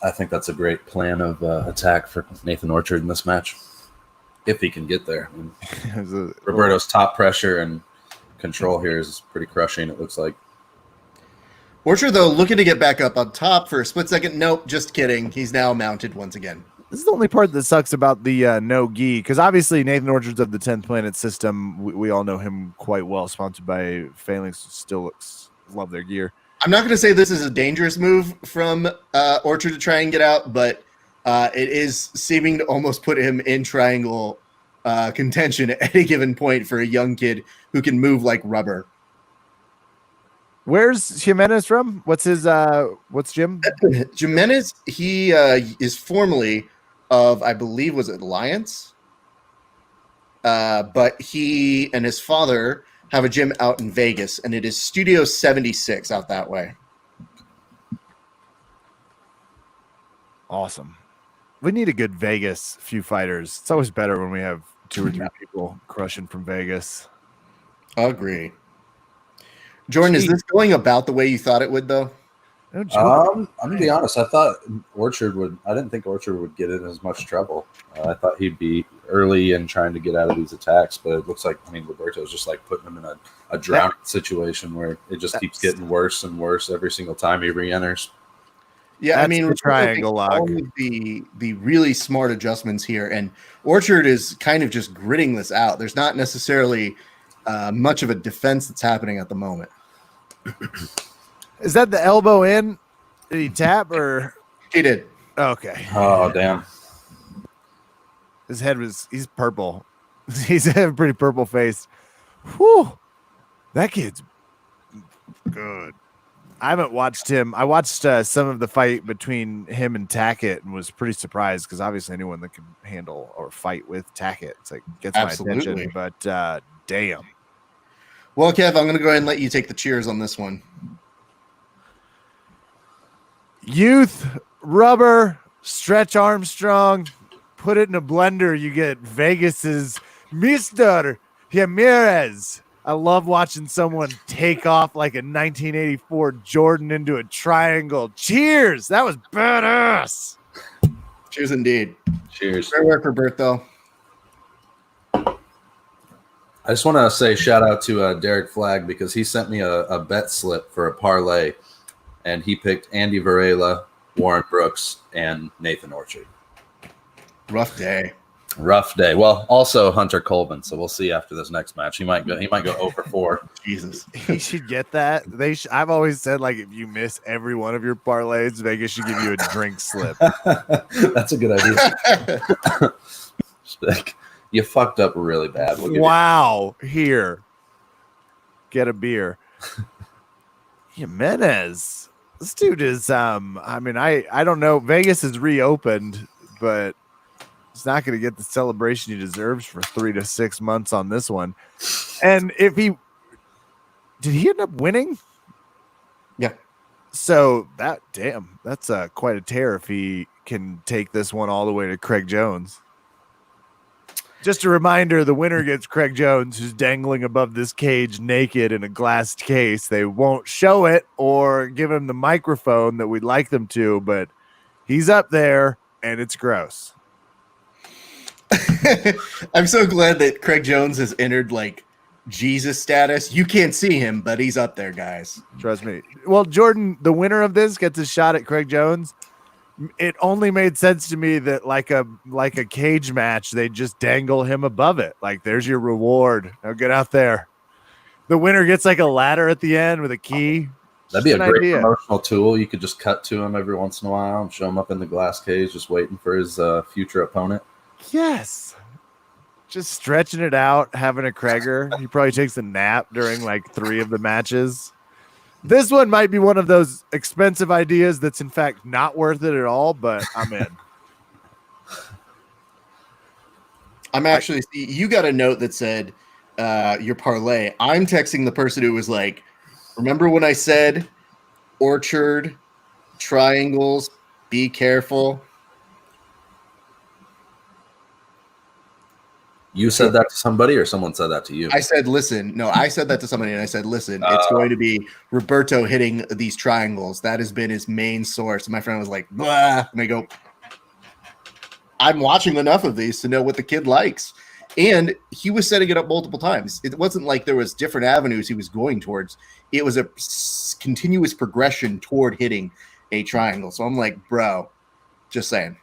I think that's a great plan of attack for Nathan Orchard in this match. If he can get there. I mean, Roberto's top pressure and control here is pretty crushing, it looks like. Orchard, though, looking to get back up on top for a split second. Nope, just kidding. He's now mounted once again. This is the only part that sucks about the no gi, because obviously Nathan Orchard's of the 10th Planet system. We all know him quite well, sponsored by Phalanx. Still love their gear. I'm not going to say this is a dangerous move from Orchard to try and get out, but it is seeming to almost put him in triangle contention at any given point for a young kid who can move like rubber. Where's Jimenez from? What's his what's Jim? Jimenez, he is formerly of, I believe, was it Alliance? But he and his father have a gym out in Vegas, and it is Studio 76 out that way. Awesome. We need a good Vegas few fighters. It's always better when we have 2 or 3 people crushing from Vegas. Agree. Jordan, is this going about the way you thought it would, though? I'm going to be honest. I thought Orchard would – I didn't think Orchard would get in as much trouble. I thought he'd be early in trying to get out of these attacks, but it looks like, Roberto's just like putting him in a drowning situation where it just keeps getting worse and worse every single time he re-enters. Yeah, that's the triangle lock. The really smart adjustments here, and Orchard is kind of just gritting this out. There's not necessarily much of a defense that's happening at the moment. Is that the elbow in? Did he tap or? He did. Okay. Oh, damn. His head was, he's purple. He's a pretty purple face. Whew. That kid's good. I haven't watched him. I watched some of the fight between him and Tackett and was pretty surprised because obviously anyone that can handle or fight with Tackett, it's like gets my attention. But damn. Well, Kev, I'm going to go ahead and let you take the cheers on this one. Youth, rubber, Stretch Armstrong, put it in a blender. You get Vegas's Mr. Ramirez. I love watching someone take off like a 1984 Jordan into a triangle. Cheers. That was badass. Cheers indeed. Cheers. Great work, Roberto. I just want to say shout out to Derek Flagg because he sent me a bet slip for a parlay, and he picked Andy Varela, Warren Brooks, and Nathan Orchard. Rough day. Rough day. Well, also Hunter Colvin. So we'll see after this next match. He might go over 4. Jesus. He should get that. I've always said, like, if you miss every one of your parlays, Vegas should give you a drink slip. That's a good idea. You fucked up really bad. Wow. Here. Get a beer. Jimenez. This dude is I don't know. Vegas is reopened, but he's not going to get the celebration he deserves for 3 to 6 months on this one. And did he end up winning? Yeah. So that's quite a tear if he can take this one all the way to Craig Jones. Just a reminder, the winner gets Craig Jones, who's dangling above this cage naked in a glass case. They won't show it or give him the microphone that we'd like them to, but he's up there and it's gross. I'm so glad that Craig Jones has entered like Jesus status. You can't see him, but he's up there, guys. Trust me. Well, Jordan, the winner of this gets a shot at Craig Jones. It only made sense to me that like a cage match, they just dangle him above it. Like, there's your reward. Now get out there. The winner gets like a ladder at the end with a key. That'd be a great promotional tool. You could just cut to him every once in a while and show him up in the glass cage, just waiting for his future opponent. Yes. Just stretching it out, having a Krager. He probably takes a nap during like 3 of the matches. This one might be one of those expensive ideas that's in fact not worth it at all, but I'm in. I'm actually, you got a note that said your parlay. I'm texting the person who was like, remember when I said orchard, triangles, be careful? You said that to somebody or someone said that to you? I said, listen. No, I said that to somebody, and I said, listen, it's going to be Roberto hitting these triangles. That has been his main source. And my friend was like, blah. And I go, I'm watching enough of these to know what the kid likes. And he was setting it up multiple times. It wasn't like there was different avenues he was going towards. It was a continuous progression toward hitting a triangle. So I'm like, bro, just saying.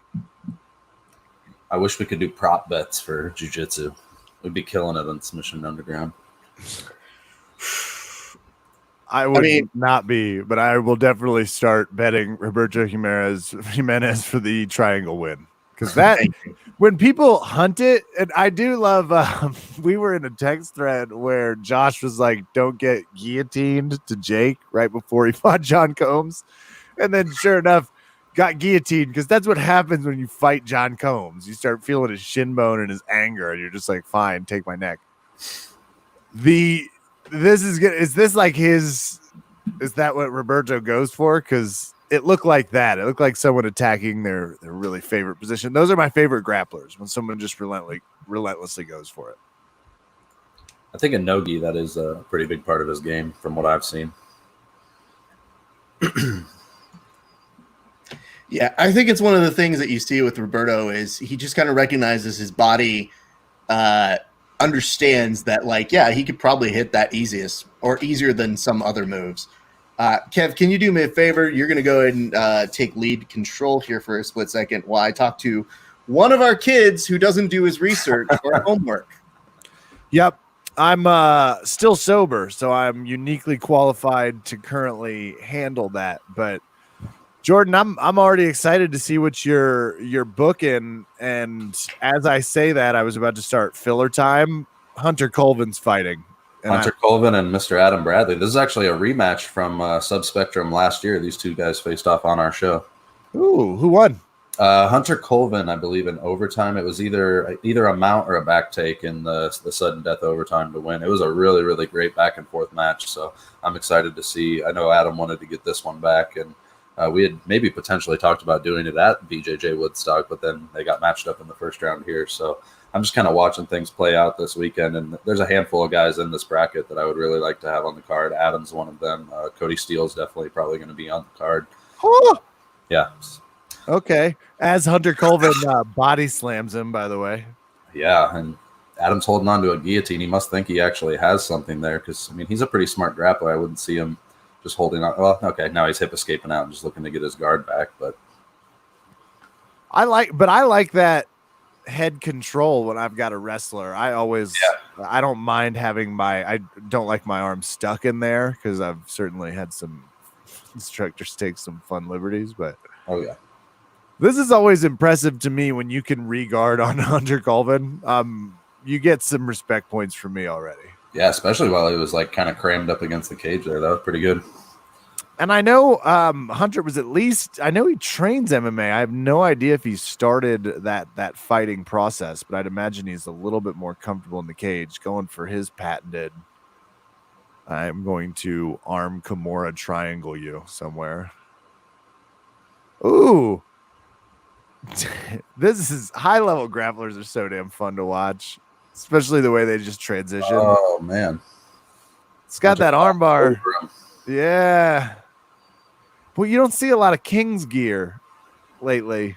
I wish we could do prop bets for jiu-jitsu. We'd be killing it on Submission Underground. I would not be, but I will definitely start betting Roberto Jimenez for the triangle win. Because that, when people hunt it, and I do love, we were in a text thread where Josh was like, don't get guillotined to Jake right before he fought John Combs. And then sure enough, got guillotined, because that's what happens when you fight John Combs. You start feeling his shin bone and his anger, and you're just like, fine, take my neck. This is good. Is this like his? Is that what Roberto goes for? Because it looked like that. It looked like someone attacking their really favorite position. Those are my favorite grapplers, when someone just relentlessly goes for it. I think in Nogi, that is a pretty big part of his game from what I've seen. Yeah, I think it's one of the things that you see with Roberto is he just kind of recognizes his body understands that, like, yeah, he could probably hit that easier than some other moves. Kev, can you do me a favor? You're going to go ahead and take lead control here for a split second while I talk to one of our kids who doesn't do his research or homework. Yep. I'm still sober, so I'm uniquely qualified to currently handle that. But Jordan, I'm already excited to see what you're booking. And as I say that, I was about to start filler time. Hunter Colvin's fighting. And Hunter Colvin and Mr. Adam Bradley. This is actually a rematch from Subspectrum last year. These two guys faced off on our show. Ooh, who won? Hunter Colvin, I believe, in overtime. It was either a mount or a back take in the sudden death overtime to win. It was a really, really great back and forth match. So I'm excited to see. I know Adam wanted to get this one back, and we had maybe potentially talked about doing it at BJJ Woodstock, but then they got matched up in the first round here. So I'm just kind of watching things play out this weekend, and there's a handful of guys in this bracket that I would really like to have on the card. Adam's one of them. Cody Steele's definitely probably going to be on the card. Oh. Yeah. Okay. As Hunter Colvin body slams him, by the way. Yeah, and Adam's holding on to a guillotine. He must think he actually has something there because, I mean, he's a pretty smart grappler. I wouldn't see him just holding on. Well, okay, now he's hip escaping out and just looking to get his guard back. But I like that head control when I've got a wrestler. I don't mind having I don't like my arm stuck in there because I've certainly had some instructors take some fun liberties, but oh yeah. This is always impressive to me when you can re-guard on Hunter Colvin. You get some respect points from me already. Yeah, especially while he was like kind of crammed up against the cage there. That was pretty good. And I know Hunter was I know he trains MMA. I have no idea if he started that fighting process, but I'd imagine he's a little bit more comfortable in the cage going for his patented. I'm going to arm Kimura triangle you somewhere. Ooh. This is high-level grapplers are so damn fun to watch, especially the way they just transition. Oh man, it's got that armbar. Yeah, well, you don't see a lot of King's gear lately.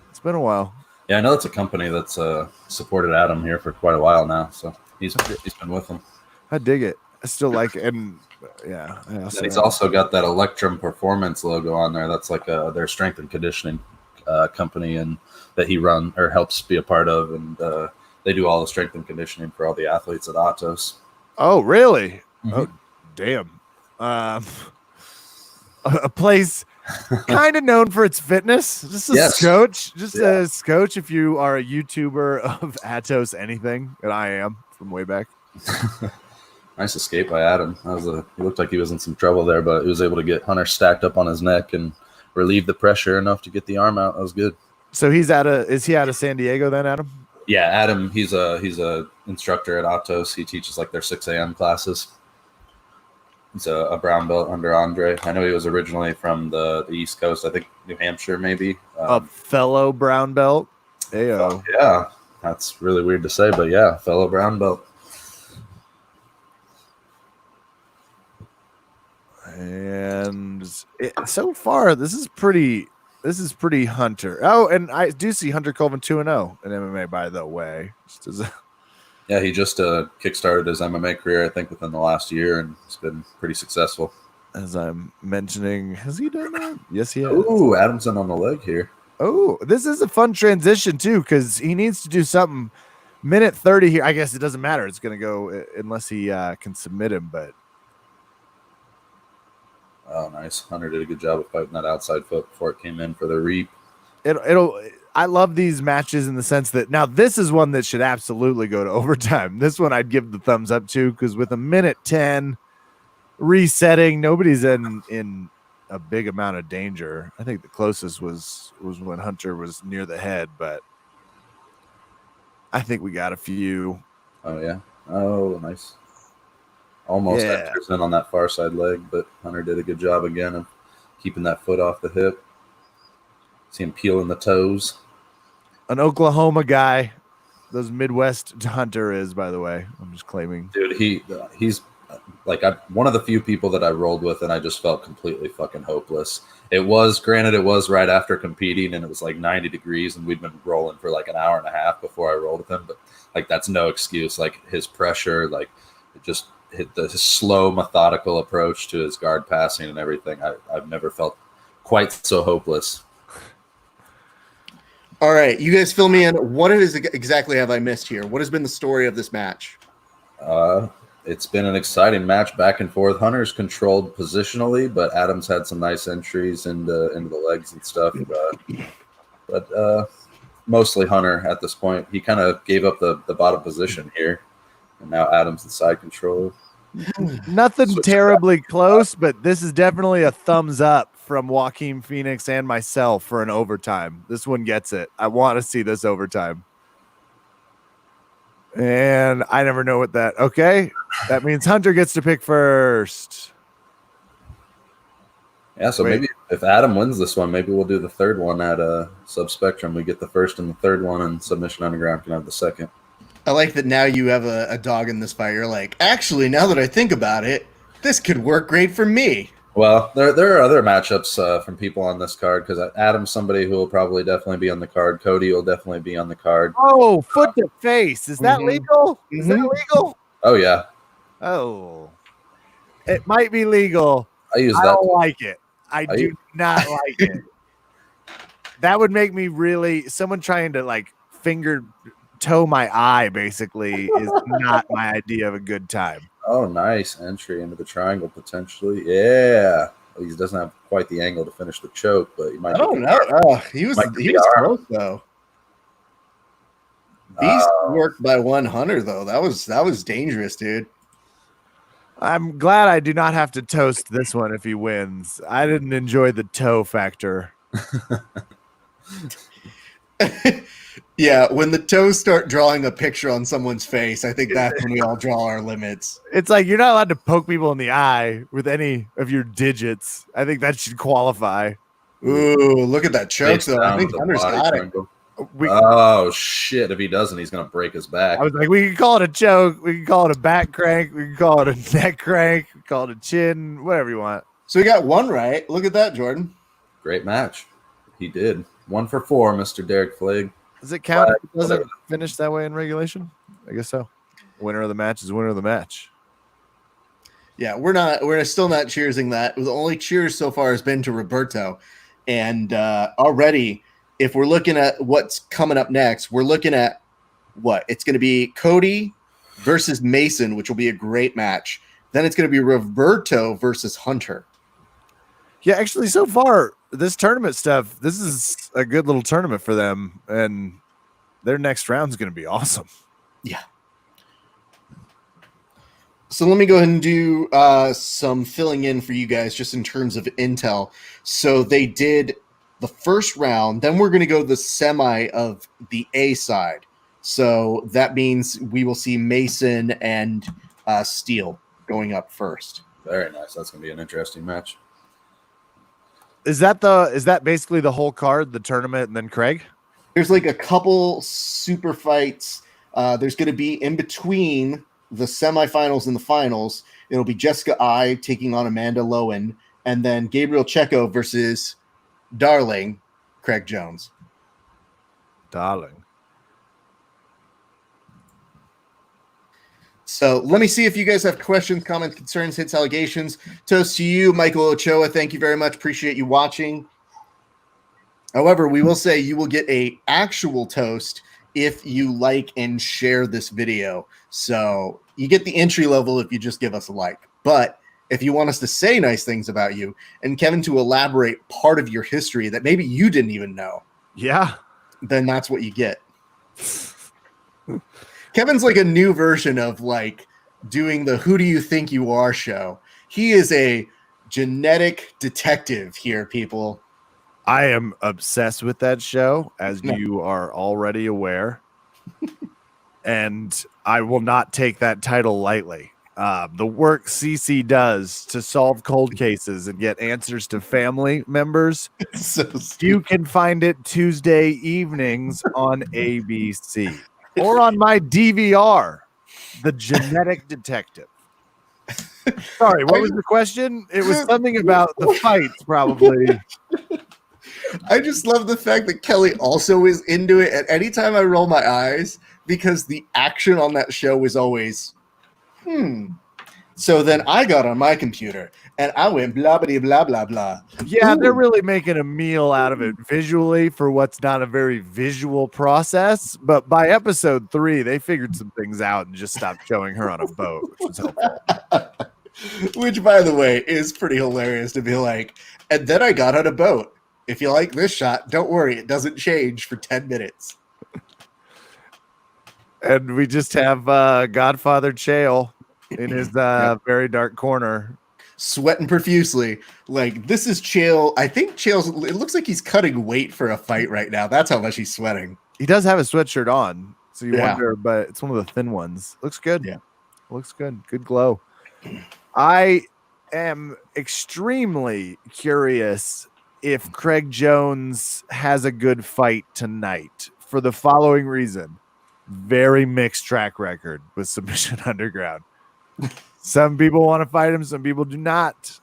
It's been a while. Yeah, I know it's a company that's supported Adam here for quite a while now, so he's been with them. I dig it. I still like it, and yeah. And he's also got that Electrum Performance logo on there. That's like their strength and conditioning company, and that he helps be a part of, and they do all the strength and conditioning for all the athletes at Atos. Oh, really? Mm-hmm. Oh, damn. A place kind of known for its fitness. Just a Scotch. Just a Scotch if you are a YouTuber of Atos anything, and I am from way back. Nice escape by Adam. He looked like he was in some trouble there, but he was able to get Hunter stacked up on his neck and relieve the pressure enough to get the arm out. That was good. So is he out of San Diego then, Adam? Yeah, Adam, he's a instructor at Atos. He teaches like their 6 a.m. classes. He's a brown belt under Andre. I know he was originally from the East Coast. I think New Hampshire, maybe. A fellow brown belt. Ayo. Yeah, that's really weird to say, but yeah, fellow brown belt. And so far, this is pretty Hunter. Oh, and I do see Hunter Colvin 2-0 in MMA, by the way. Yeah, he just kickstarted his MMA career, I think, within the last year, and it's been pretty successful. As I'm mentioning, has he done that? Yes, he has. Ooh, Adamson on the leg here. Oh, this is a fun transition, too, because he needs to do something. Minute 30 here. I guess it doesn't matter. It's going to go unless he can submit him, but. Oh, nice. Hunter did a good job of fighting that outside foot before it came in for the reap. I love these matches in the sense that now this is one that should absolutely go to overtime. This one I'd give the thumbs up to because with a minute 10 resetting, nobody's in a big amount of danger. I think the closest was when Hunter was near the head, but I think we got a few. Oh, yeah. Oh, nice. Almost enters in on that far side leg, but Hunter did a good job again of keeping that foot off the hip. See him peeling the toes. An Oklahoma guy. Those Midwest Hunter is, by the way. I'm just claiming. Dude, he's like one of the few people that I rolled with, and I just felt completely fucking hopeless. It was right after competing, and it was like 90 degrees, and we'd been rolling for like an hour and a half before I rolled with him. But like that's no excuse. Like his pressure, like it just hit his slow, methodical approach to his guard passing and everything. I've never felt quite so hopeless. All right, you guys fill me in. What exactly have I missed here? What has been the story of this match? It's been an exciting match, back and forth. Hunter's controlled positionally, but Adams had some nice entries into the legs and stuff. But mostly Hunter at this point. He kind of gave up the bottom position here, and now Adams the side control. Nothing terribly close, but this is definitely a thumbs up from Joaquin Phoenix and myself for an overtime. This one gets it. I want to see this overtime. And I never know what that. Okay. That means Hunter gets to pick first. Yeah, so maybe if Adam wins this one, maybe we'll do the third one at Subspectrum. We get the first and the third one, and Submission Underground can have the second. I like that now you have a dog in this fight. You're like, actually, now that I think about it, this could work great for me. Well, there are other matchups from people on this card, because Adam's somebody who will probably definitely be on the card. Cody will definitely be on the card. Oh, foot to face. Is that legal? Is that legal? Oh, yeah. Oh. It might be legal. I don't like it. I do not like it. That would make me really, someone trying to like finger toe my eye basically is not my idea of a good time. Oh, nice entry into the triangle potentially. Yeah. Well, he doesn't have quite the angle to finish the choke, but he might. I don't know. He was close though. Beast worked by 100 though. That was dangerous, dude. I'm glad I do not have to toast this one if he wins. I didn't enjoy the toe factor. Yeah, when the toes start drawing a picture on someone's face, I think that's when we all draw our limits. It's like you're not allowed to poke people in the eye with any of your digits. I think that should qualify. Ooh, look at that choke, though. I think Hunter's got it. Oh, shit. If he doesn't, he's going to break his back. I was like, we can call it a choke. We can call it a back crank. We can call it a neck crank. We can call it a chin, whatever you want. So we got one right. Look at that, Jordan. Great match. He did. 1 for 4, Mr. Derek Flagg. Does it count? Does it finish that way in regulation? I guess so. Winner of the match is winner of the match. Yeah, we're still not cheersing that. The only cheers so far has been to Roberto. And already, if we're looking at what's coming up next, we're looking at what? It's going to be Cody versus Mason, which will be a great match. Then it's going to be Roberto versus Hunter. Yeah, actually, so far, this tournament stuff, this is a good little tournament for them, and their next round is going to be awesome. Yeah. So let me go ahead and do some filling in for you guys just in terms of intel. So they did the first round, then we're going to go to the semi of the A side. So that means we will see Mason and Steele going up first. Very nice. That's going to be an interesting match. Is that basically the whole card, the tournament, and then Craig? There's like a couple super fights. There's going to be in between the semifinals and the finals. It'll be Jessica I taking on Amanda Lowen, and then Gabriel Checco versus Darling Craig Jones. Darling. So let me see if you guys have questions, comments, concerns, hits, allegations. Toast to you, Michael Ochoa. Thank you very much. Appreciate you watching. However, we will say you will get a actual toast if you like and share this video. So you get the entry level if you just give us a like. But if you want us to say nice things about you and Kevin to elaborate part of your history that maybe you didn't even know, yeah, then that's what you get. Kevin's like a new version of like doing the Who Do You Think You Are show. He is a genetic detective here, people. I am obsessed with that show, as you are already aware. And I will not take that title lightly. The work CC does to solve cold cases and get answers to family members. So you can find it Tuesday evenings on ABC. Or on my DVR, The Genetic Detective. Sorry, what was the question? It was something about the fights, probably. I just love the fact that Kelly also is into it. And anytime I roll my eyes, because the action on that show was always, So So then I got on my computer and I went blah, blah, blah, blah, blah. Yeah, they're Ooh. really making a meal out of it visually for what's not a very visual process. But by episode 3, they figured some things out and just stopped showing her on a boat, which was helpful. Which, by the way, is pretty hilarious to be like, and then I got on a boat. If you like this shot, don't worry, it doesn't change for 10 minutes. And we just have Godfather Chael in his very dark corner. Sweating profusely. Like, this is Chael. I think Chael's, it looks like he's cutting weight for a fight right now. That's how much he's sweating. He does have a sweatshirt on, so you wonder, but it's one of the thin ones. Looks good. Yeah. Looks good. Good glow. I am extremely curious if Craig Jones has a good fight tonight for the following reason. Very mixed track record with Submission Underground. Some people want to fight him, some people do not.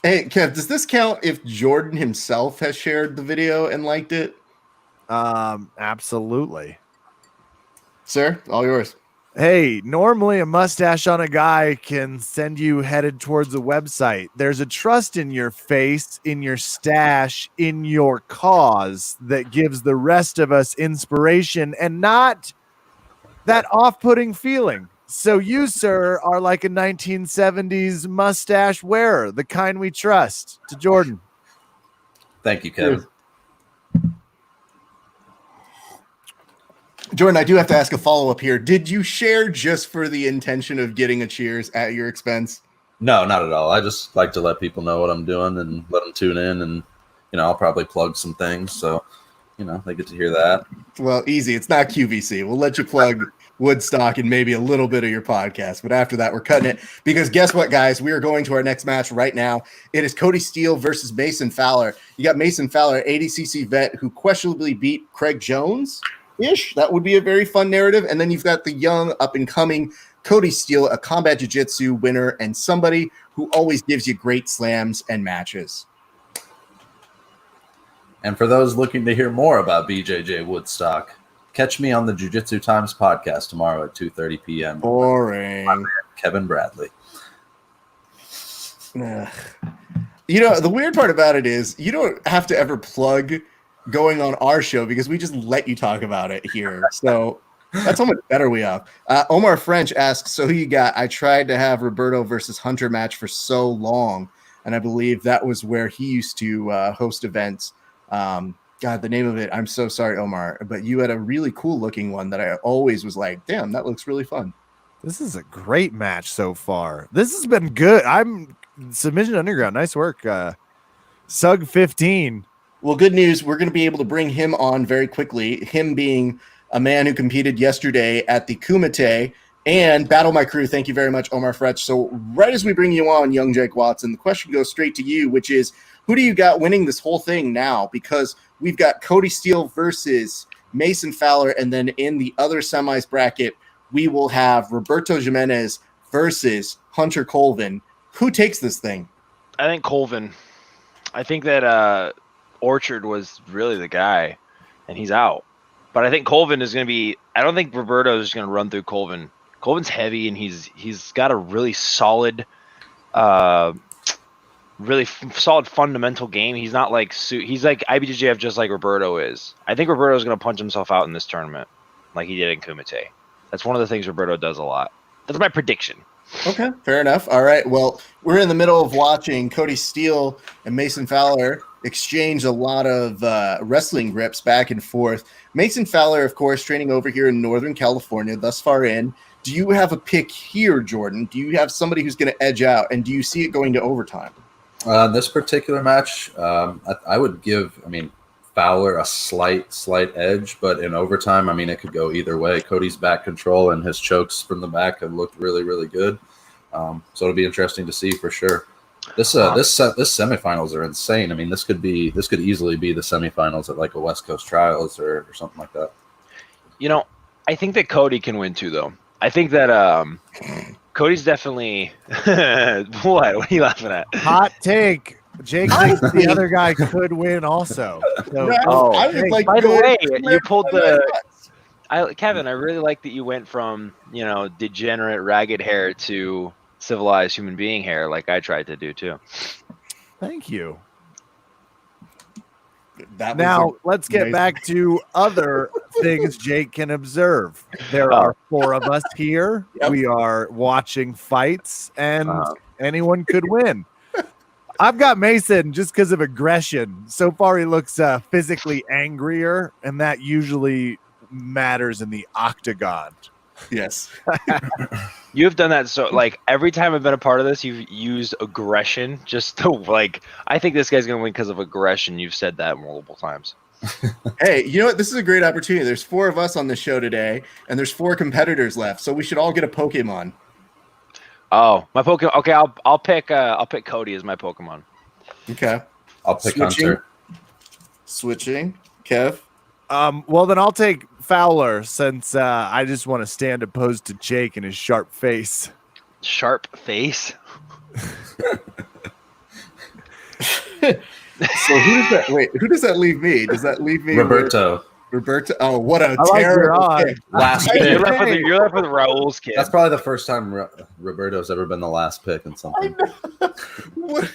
Hey, Kev, does this count if Jordan himself has shared the video and liked it? Absolutely. Sir, all yours. Hey, normally a mustache on a guy can send you headed towards a website. There's a trust in your face, in your stash, in your cause that gives the rest of us inspiration and not that off-putting feeling. So you, sir, are like a 1970s mustache wearer, the kind we trust. To Jordan. Thank you, Kevin. Jordan, I do have to ask a follow-up here. Did you share just for the intention of getting a cheers at your expense? No, not at all. I just like to let people know what I'm doing and let them tune in, and I'll probably plug some things, so they get to hear that. Well, easy. It's not QVC. We'll let you plug Woodstock and maybe a little bit of your podcast, but after that, we're cutting it because guess what, guys? We are going to our next match right now. It is Cody Steele versus Mason Fowler. You got Mason Fowler, ADCC vet, who questionably beat Craig Jones. That would be a very fun narrative. And then you've got the young up-and-coming Cody Steele, a combat jiu-jitsu winner and somebody who always gives you great slams and matches. And for those looking to hear more about BJJ Woodstock, catch me on the Jiu-Jitsu Times podcast tomorrow at 2:30 p.m. Boring. Kevin Bradley. The weird part about it is you don't have to ever plug going on our show because we just let you talk about it here. So that's how much better we are. Omar French asks, so who you got? I tried to have Roberto versus Hunter match for so long, and I believe that was where he used to host events. God, the name of it, I'm so sorry, Omar, but you had a really cool looking one that I always was like, damn, that looks really fun. This is a great match so far. This has been good. Submission Underground. Nice work. Sug 15. Well, good news. We're going to be able to bring him on very quickly. Him being a man who competed yesterday at the Kumite and Battle My Crew. Thank you very much, Omar Fretch. So right as we bring you on, young Jake Watson, the question goes straight to you, which is, who do you got winning this whole thing now? Because we've got Cody Steele versus Mason Fowler, and then in the other semis bracket, we will have Roberto Jimenez versus Hunter Colvin. Who takes this thing? I think Colvin. I think that Orchard was really the guy, and he's out. But I think Colvin is going to be – I don't think Roberto is going to run through Colvin. Colvin's heavy, and he's got a really solid solid fundamental game. He's not like – he's like IBJJF just like Roberto is. I think Roberto is going to punch himself out in this tournament like he did in Kumite. That's one of the things Roberto does a lot. That's my prediction. Okay, fair enough. All right, well, we're in the middle of watching Cody Steele and Mason Fowler exchange a lot of wrestling grips back and forth. Mason Fowler, of course, training over here in Northern California, thus far in. Do you have a pick here, Jordan? Do you have somebody who's going to edge out, and do you see it going to overtime? This particular match, I would give, Fowler a slight edge, but in overtime, it could go either way. Cody's back control and his chokes from the back have looked really, really good. So it'll be interesting to see for sure. This semifinals are insane. This could easily be the semifinals at like a West Coast Trials or something like that. I think that Cody can win too, though. I think that Cody's definitely what are you laughing at? Hot take. Jake thinks the other guy could win also. So, by the way, you pulled the Kevin, I really like that you went from, degenerate ragged hair to civilized human being hair, like I tried to do too. Thank you. That Now let's get nice- back to other things Jake can observe. There are 4 of us here. Yep. We are watching fights, and anyone could win. I've got Mason just because of aggression. So far, he looks physically angrier, and that usually matters in the octagon. Yes. You have done that so like every time I've been a part of this, you've used aggression just to I think this guy's gonna win because of aggression. You've said that multiple times. Hey, you know what? This is a great opportunity. There's 4 of us on the show today, and there's 4 competitors left, so we should all get a Pokemon. Oh, my Pokemon. Okay, I'll pick Cody as my Pokemon. Okay. I'll pick Hunter. Switching. Kev. Well, then I'll take Fowler since I just want to stand opposed to Jake and his sharp face. Sharp face. So who does that leave me? Does that leave me Roberto. Roberto? Oh, what a I terrible like pick. Last You're pick. left with Raul's kid. That's probably the first time Roberto's ever been the last pick in something. What?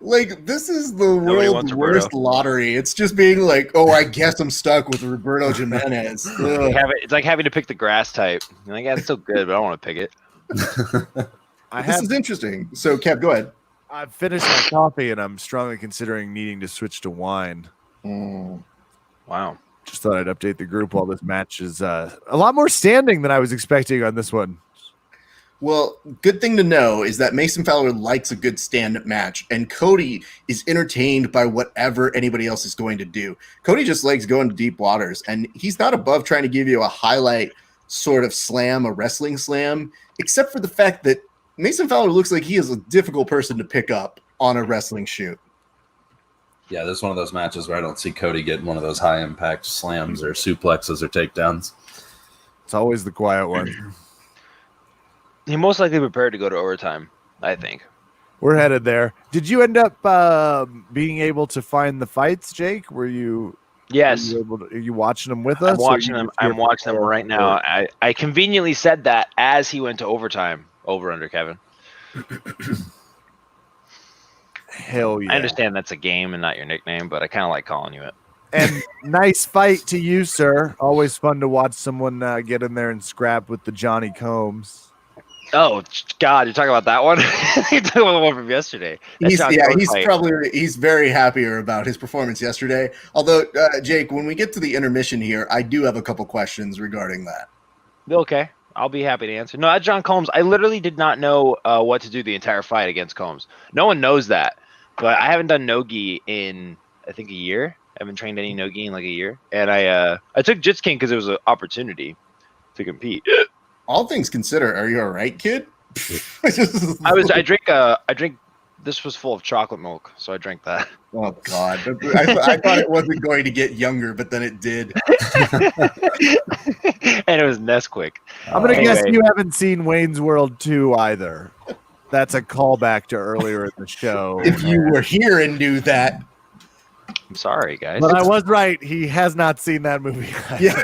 Like, this is the Nobody world's wants Roberto. worst lottery. It's just being like, oh, I guess I'm stuck with Roberto Jimenez. Ugh. It's like having to pick the grass type. You're like, yeah, it's still good, but I don't want to pick it. This is interesting. So, Kev, go ahead. I've finished my coffee, and I'm strongly considering needing to switch to wine. Wow. Just thought I'd update the group while this match is a lot more standing than I was expecting on this one. Well, good thing to know is that Mason Fowler likes a good stand-up match, and Cody is entertained by whatever anybody else is going to do. Cody just likes going to deep waters, and he's not above trying to give you a highlight sort of slam, a wrestling slam, except for the fact that Mason Fowler looks like he is a difficult person to pick up on a wrestling shoot. Yeah, this is one of those matches where I don't see Cody getting one of those high-impact slams or suplexes or takedowns. It's always the quiet one. He most likely prepared to go to overtime, I think. We're headed there. Did you end up being able to find the fights, Jake? Were you? Yes. Are you watching them with us? I'm watching them. I'm watching them right now. I conveniently said that as he went to overtime. Over under Kevin. Hell yeah! I understand that's a game and not your nickname, but I kind of like calling you it. And nice fight to you, sir. Always fun to watch someone get in there and scrap with the Johnny Combs. Oh God, you're talking about that one? You're talking about the one from yesterday. He's very happier about his performance yesterday. Although, Jake, when we get to the intermission here, I do have a couple questions regarding that. Okay. I'll be happy to answer. No, at John Combs, I literally did not know what to do the entire fight against Combs. No one knows that, but I haven't done no-gi in, I think, a year. I haven't trained any no-gi in like a year, and I took Jits King because it was an opportunity to compete. All things considered, are you all right, kid? I drink. This was full of chocolate milk, so I drank that. Oh God! I thought it wasn't going to get younger, but then it did. And it was Nesquik. I'm gonna guess you haven't seen Wayne's World 2 either. That's a callback to earlier in the show. If you were here and knew that, I'm sorry, guys. But I was right. He has not seen that movie. Yeah.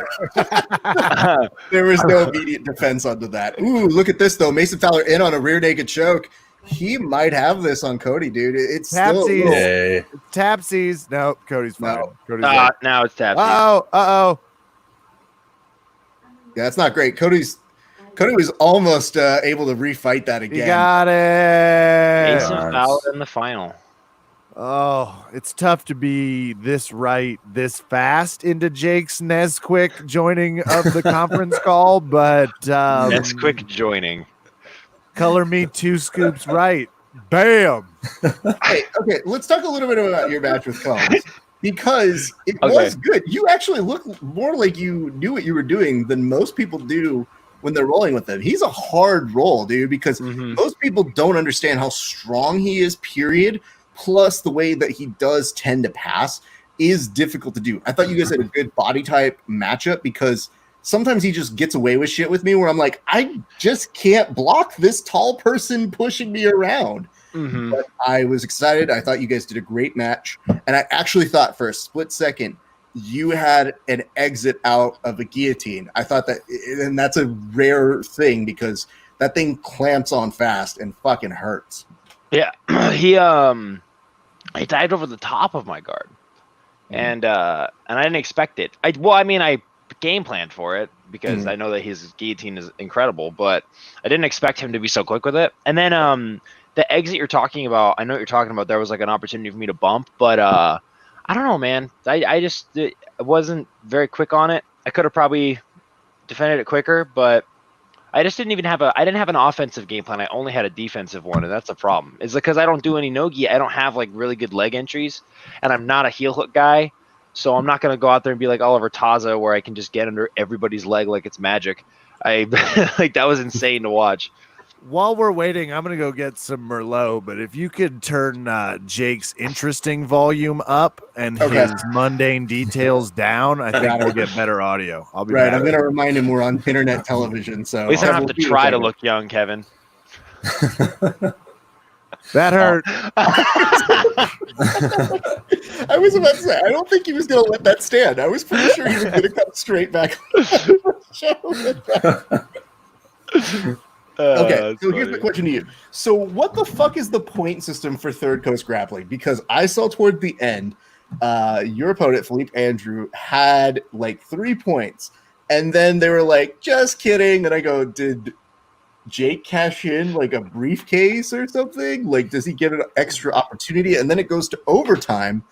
There was no immediate defense onto that. Ooh, look at this though. Mason Fowler in on a rear naked choke. He might have this on Cody, dude. It's Tapsies. Hey. Tapsies. No, Cody's fine. No. Cody's right. Now it's Tapsies. Uh-oh. Yeah, that's not great. Cody was almost able to refight that again. You got it. Mason Fowler in the final. Oh, it's tough to be this right this fast into Jake's Nesquik joining of the conference call, but Nesquik joining. Color me 2 scoops right. Bam. Hey, okay, let's talk a little bit about your match with Combs because it was good. You actually look more like you knew what you were doing than most people do when they're rolling with him. He's a hard roll, dude, because most people don't understand how strong he is, period. Plus, the way that he does tend to pass is difficult to do. I thought you guys had a good body type matchup because sometimes he just gets away with shit with me where I'm like, I just can't block this tall person pushing me around. But I was excited. I thought you guys did a great match. And I actually thought for a split second you had an exit out of a guillotine. I thought that, and that's a rare thing because that thing clamps on fast and fucking hurts. Yeah, he dived over the top of my guard, and I didn't expect it. I game planned for it because I know that his guillotine is incredible, but I didn't expect him to be so quick with it. And then the exit you're talking about, I know what you're talking about. There was like an opportunity for me to bump, but I don't know, man. I wasn't very quick on it. I could have probably defended it quicker, but I just didn't have an offensive game plan. I only had a defensive one, and that's a problem. It's because I don't do any no-gi. I don't have like really good leg entries, and I'm not a heel hook guy, so I'm not gonna go out there and be like Oliver Taza where I can just get under everybody's leg like it's magic. Like that was insane to watch. While we're waiting, I'm gonna go get some Merlot. But if you could turn Jake's interesting volume up and his mundane details down, I think we'll get better audio. I'll be right. I'm gonna remind him we're on internet television, so at least I don't have to try to look young, Kevin. That hurt. I was about to say, I don't think he was gonna let that stand. I was pretty sure he was gonna come straight back on the show. Okay, so here's the question to you. So what the fuck is the point system for Third Coast Grappling? Because I saw toward the end, your opponent, Philippe Andrew, had like 3 points. And then they were like, just kidding. And I go, did Jake cash in like a briefcase or something? Like, does he get an extra opportunity? And then it goes to overtime.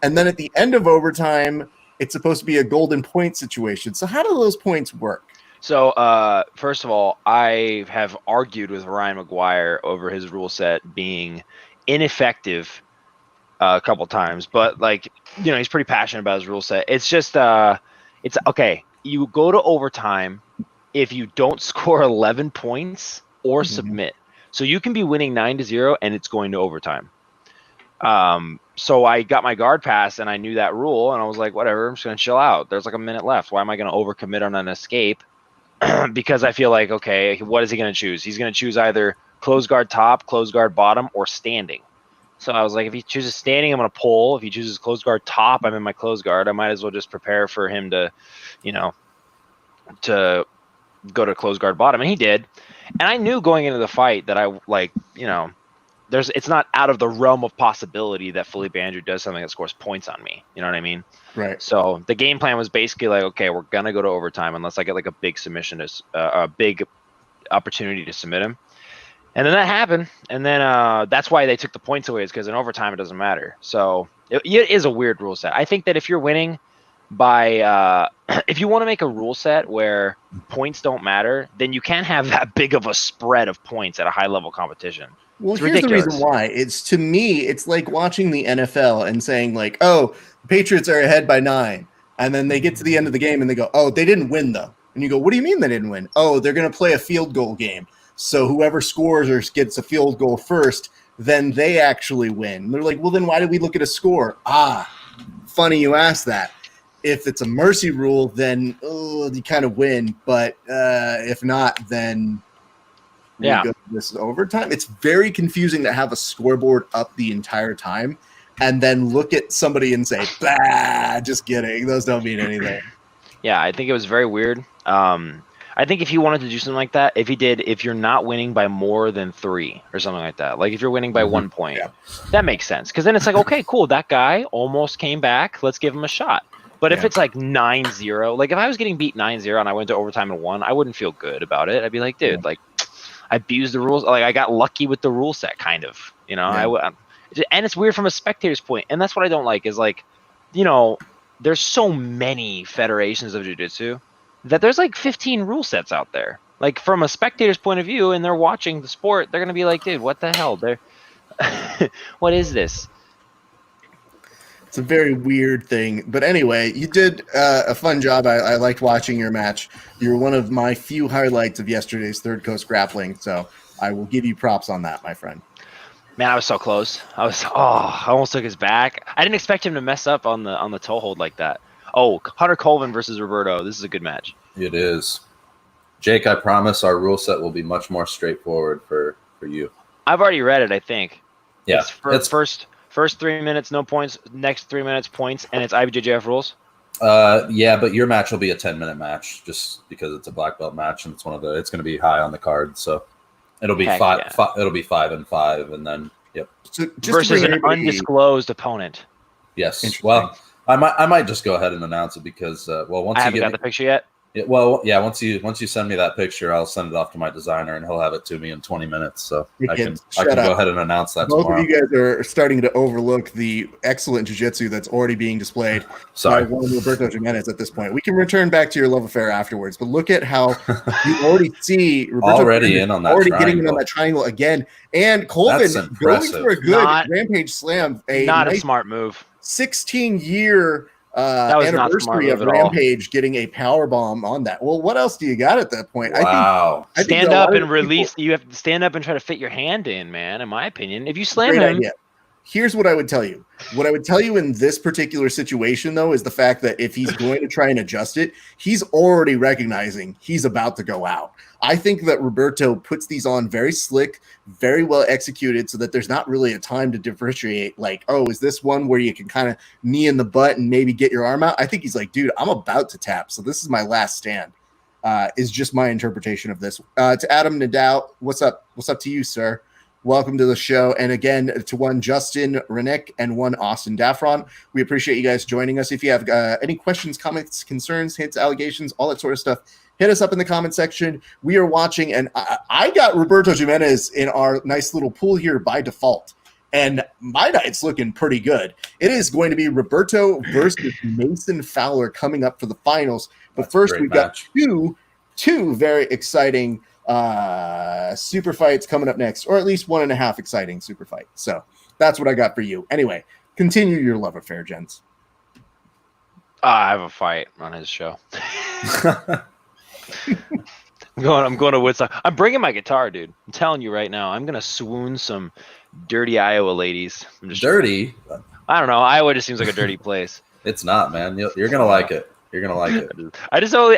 And then at the end of overtime, it's supposed to be a golden point situation. So how do those points work? So, first of all, I have argued with Ryan McGuire over his rule set being ineffective a couple times, but like, he's pretty passionate about his rule set. It's just, it's okay. You go to overtime if you don't score 11 points or submit. So you can be winning 9-0 and it's going to overtime. So I got my guard pass and I knew that rule and I was like, whatever, I'm just going to chill out. There's like a minute left. Why am I going to overcommit on an escape? Because I feel like, okay, what is he going to choose? He's going to choose either close guard top, close guard bottom, or standing. So I was like, if he chooses standing, I'm going to pull. If he chooses close guard top, I'm in my close guard. I might as well just prepare for him to, to go to close guard bottom. And he did. And I knew going into the fight that it's not out of the realm of possibility that Philippe Andrew does something that scores points on me. You know what I mean? Right. So the game plan was basically like, okay, we're going to go to overtime unless I get like a big submission, a big opportunity to submit him. And then that happened. And then that's why they took the points away, is because in overtime it doesn't matter. So it is a weird rule set. I think that if you're winning by if you want to make a rule set where points don't matter, then you can't have that big of a spread of points at a high level competition. Well, here's the reason why. To me, it's like watching the NFL and saying like, oh, the Patriots are ahead by 9. And then they get to the end of the game and they go, oh, they didn't win though. And you go, what do you mean they didn't win? Oh, they're going to play a field goal game. So whoever scores or gets a field goal first, then they actually win. And they're like, well, then why did we look at a score? Funny you asked that. If it's a mercy rule, then you kind of win. But if not, then this is overtime. It's very confusing to have a scoreboard up the entire time and then look at somebody and say, bah, just kidding. Those don't mean anything. Yeah, I think it was very weird. I think if he wanted to do something like that, if you're not winning by more than 3 or something like that, like if you're winning by 1 point, that makes sense. Because then it's like, okay, cool, that guy almost came back. Let's give him a shot. But if it's like 9-0, like if I was getting beat 9-0 and I went to overtime and won, I wouldn't feel good about it. I'd be like, dude, like I abused the rules. Like I got lucky with the rule set, kind of. And it's weird from a spectator's point. And that's what I don't like is like, there's so many federations of jiu-jitsu that there's like 15 rule sets out there. Like from a spectator's point of view, and they're watching the sport, they're gonna be like, dude, what the hell? What is this? It's a very weird thing. But anyway, you did a fun job. I liked watching your match. You were one of my few highlights of yesterday's Third Coast Grappling. So I will give you props on that, my friend. Man, I was so close. I almost took his back. I didn't expect him to mess up on the toe hold like that. Oh, Hunter Colvin versus Roberto. This is a good match. It is. Jake, I promise our rule set will be much more straightforward for you. I've already read it, I think. Yeah. It's first 3 minutes, no points. Next 3 minutes, points. And it's IBJJF rules. Yeah, but your match will be a 10-minute match just because it's a black belt match and it's it's going to be high on the card. So it'll be Heck five, yeah. it'll be 5-5, and then yep. So just to Versus bring an everybody- undisclosed opponent. Yes. Interesting. Well, I might just go ahead and announce it because once I you haven't get got the picture yet. once you send me that picture, I'll send it off to my designer and he'll have it to me in 20 minutes. So I can go ahead and announce that Both tomorrow. of you guys are starting to overlook the excellent jiu-jitsu that's already being displayed Sorry. by one Roberto Jimenez at this point. We can return back to your love affair afterwards, but look at how you already see Roberto Already Jimenez in on that already getting in triangle. on that triangle again. And Colvin That's going impressive. for a good Not- rampage slam. Not Nice a smart move. 16-year That was not smart anniversary of move at all. Rampage getting a power bomb on that. Well, what else do you got at that point? Wow. I think Stand a lot up of and people- release. You have to stand up and try to fit your hand in, man. In my opinion, if you slam Great him, idea. Here's what I would tell you. What I would tell you in this particular situation, though, is the fact that if he's going to try and adjust it, he's already recognizing he's about to go out. I think that Roberto puts these on very slick, very well executed, so that there's not really a time to differentiate, like, oh, is this one where you can kind of knee in the butt and maybe get your arm out? I think he's like, dude, I'm about to tap, so this is my last stand, is just my interpretation of this. To Adam Nadal, what's up? What's up to you, sir? Welcome to the show. And again, to one Justin Renick and one Austin Daffron. We appreciate you guys joining us. If you have any questions, comments, concerns, hints, allegations, all that sort of stuff, hit us up in the comment section. We are watching, and I got Roberto Jimenez in our nice little pool here by default. And my night's looking pretty good. It is going to be Roberto versus Mason Fowler coming up for the finals. But That's first, a great we've match. got two very exciting super fights coming up next, or at least 1.5 exciting super fights. So that's what I got for you. Anyway, continue your love affair, gents. I have a fight on his show. I'm going to Woodstock. I'm bringing my guitar, dude. I'm telling you right now. I'm gonna swoon some dirty Iowa ladies. I'm just Dirty. I don't know. Iowa just seems like a dirty place. It's not, man. You're gonna like it. You're gonna like it.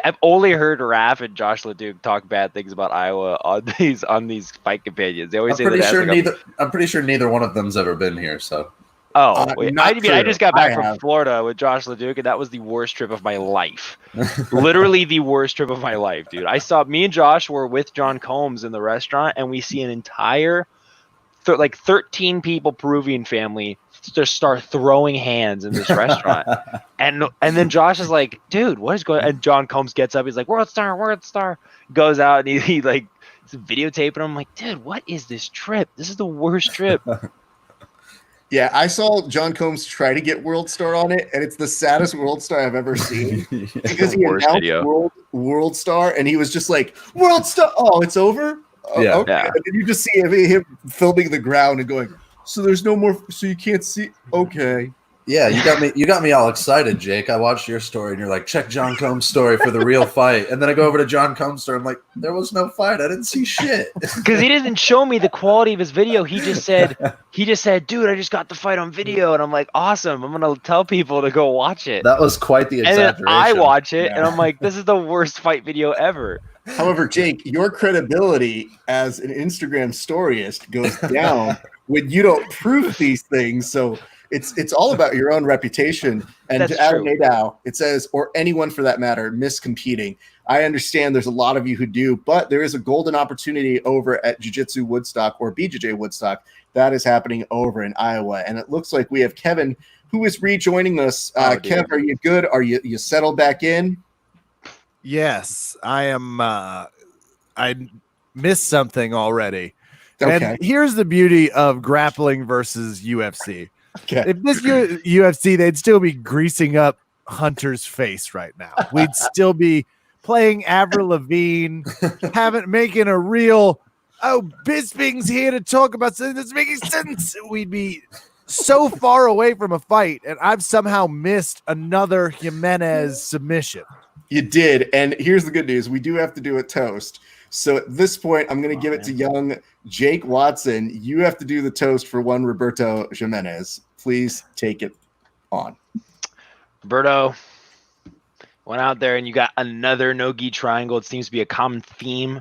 I've only heard Raph and Josh LeDuc talk bad things about Iowa on these fight companions. They always I'm say pretty that sure I'm pretty sure neither one of them's ever been here. So wait, not I true. just got back I from have. Florida with Josh LeDuc, and that was the worst trip of my life. Literally the worst trip of my life, dude. Me and Josh were with John Combs in the restaurant, and we see an entire 13 people Peruvian family just start throwing hands in this restaurant. And then Josh is like, dude, what is going on? And John Combs gets up, he's like, World Star, goes out and he like videotaping him. I'm like, dude, what is this trip? This is the worst trip. Yeah, I saw John Combs try to get World Star on it, and it's the saddest World Star I've ever seen. Because he Worst announced video. World Star, and he was just like, World Star, oh, it's over? Oh, Yeah. okay. Yeah. And then you just see him filming the ground and going, so there's no more, so you can't see, okay. yeah, you got me all excited, Jake. I watched your story and you're like, check John Combs' story for the real fight. And then I go over to John Combs' story. I'm like, there was no fight. I didn't see shit. Because he didn't show me the quality of his video. He just said, dude, I just got the fight on video. And I'm like, awesome. I'm going to tell people to go watch it. That was quite the And exaggeration. then I watch it, and Yeah. I'm like, this is the worst fight video ever. However, Jake, your credibility as an Instagram storyist goes down when you don't prove these things. So it's all about your own reputation. And That's to Adam true. Nadal, it says, or anyone for that matter, miscompeting. I understand there's a lot of you who do, but there is a golden opportunity over at Jiu-Jitsu Woodstock or BJJ Woodstock that is happening over in Iowa. And it looks like we have Kevin, who is rejoining us. Oh, dude. Kev, are you good? Are you settled back in? Yes, I am. I missed something already. Okay. And here's the beauty of grappling versus UFC. Okay. If this UFC, they'd still be greasing up Hunter's face right now. We'd still be playing Avril Lavigne, making a real, Bisping's here to talk about something that's making sense. We'd be so far away from a fight, and I've somehow missed another Jimenez submission. You did. And here's the good news. We do have to do a toast. So at this point, I'm going to give it to young Jake Watson. You have to do the toast for one Roberto Jimenez. Please take it on. Roberto went out there, and you got another no-gi triangle. It seems to be a common theme.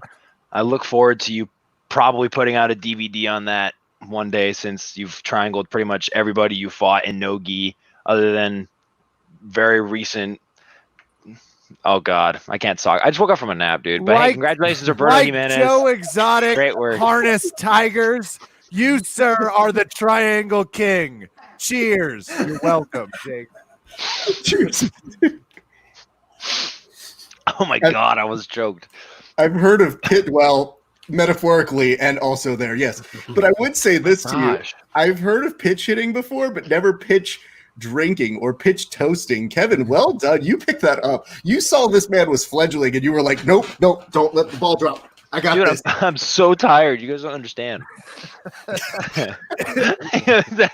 I look forward to you probably putting out a DVD on that one day, since you've triangled pretty much everybody you fought in no-gi, other than very recent Oh God, I can't talk. I just woke up from a nap, dude. But hey, congratulations, Roberto like Jimenez. Joe Exotic, Great work. Harness Tigers. You, sir, are the Triangle King. Cheers. You're welcome, Jake. Cheers. Oh my God, I was choked. I've heard of pit, well, metaphorically and also there, yes. But I would say this to you. I've heard of pitch hitting before, but never pitch drinking or pitch toasting. Kevin, well done. You picked that up. You saw this man was fledgling and you were like, nope, don't let the ball drop. I got this. I'm so tired. You guys don't understand.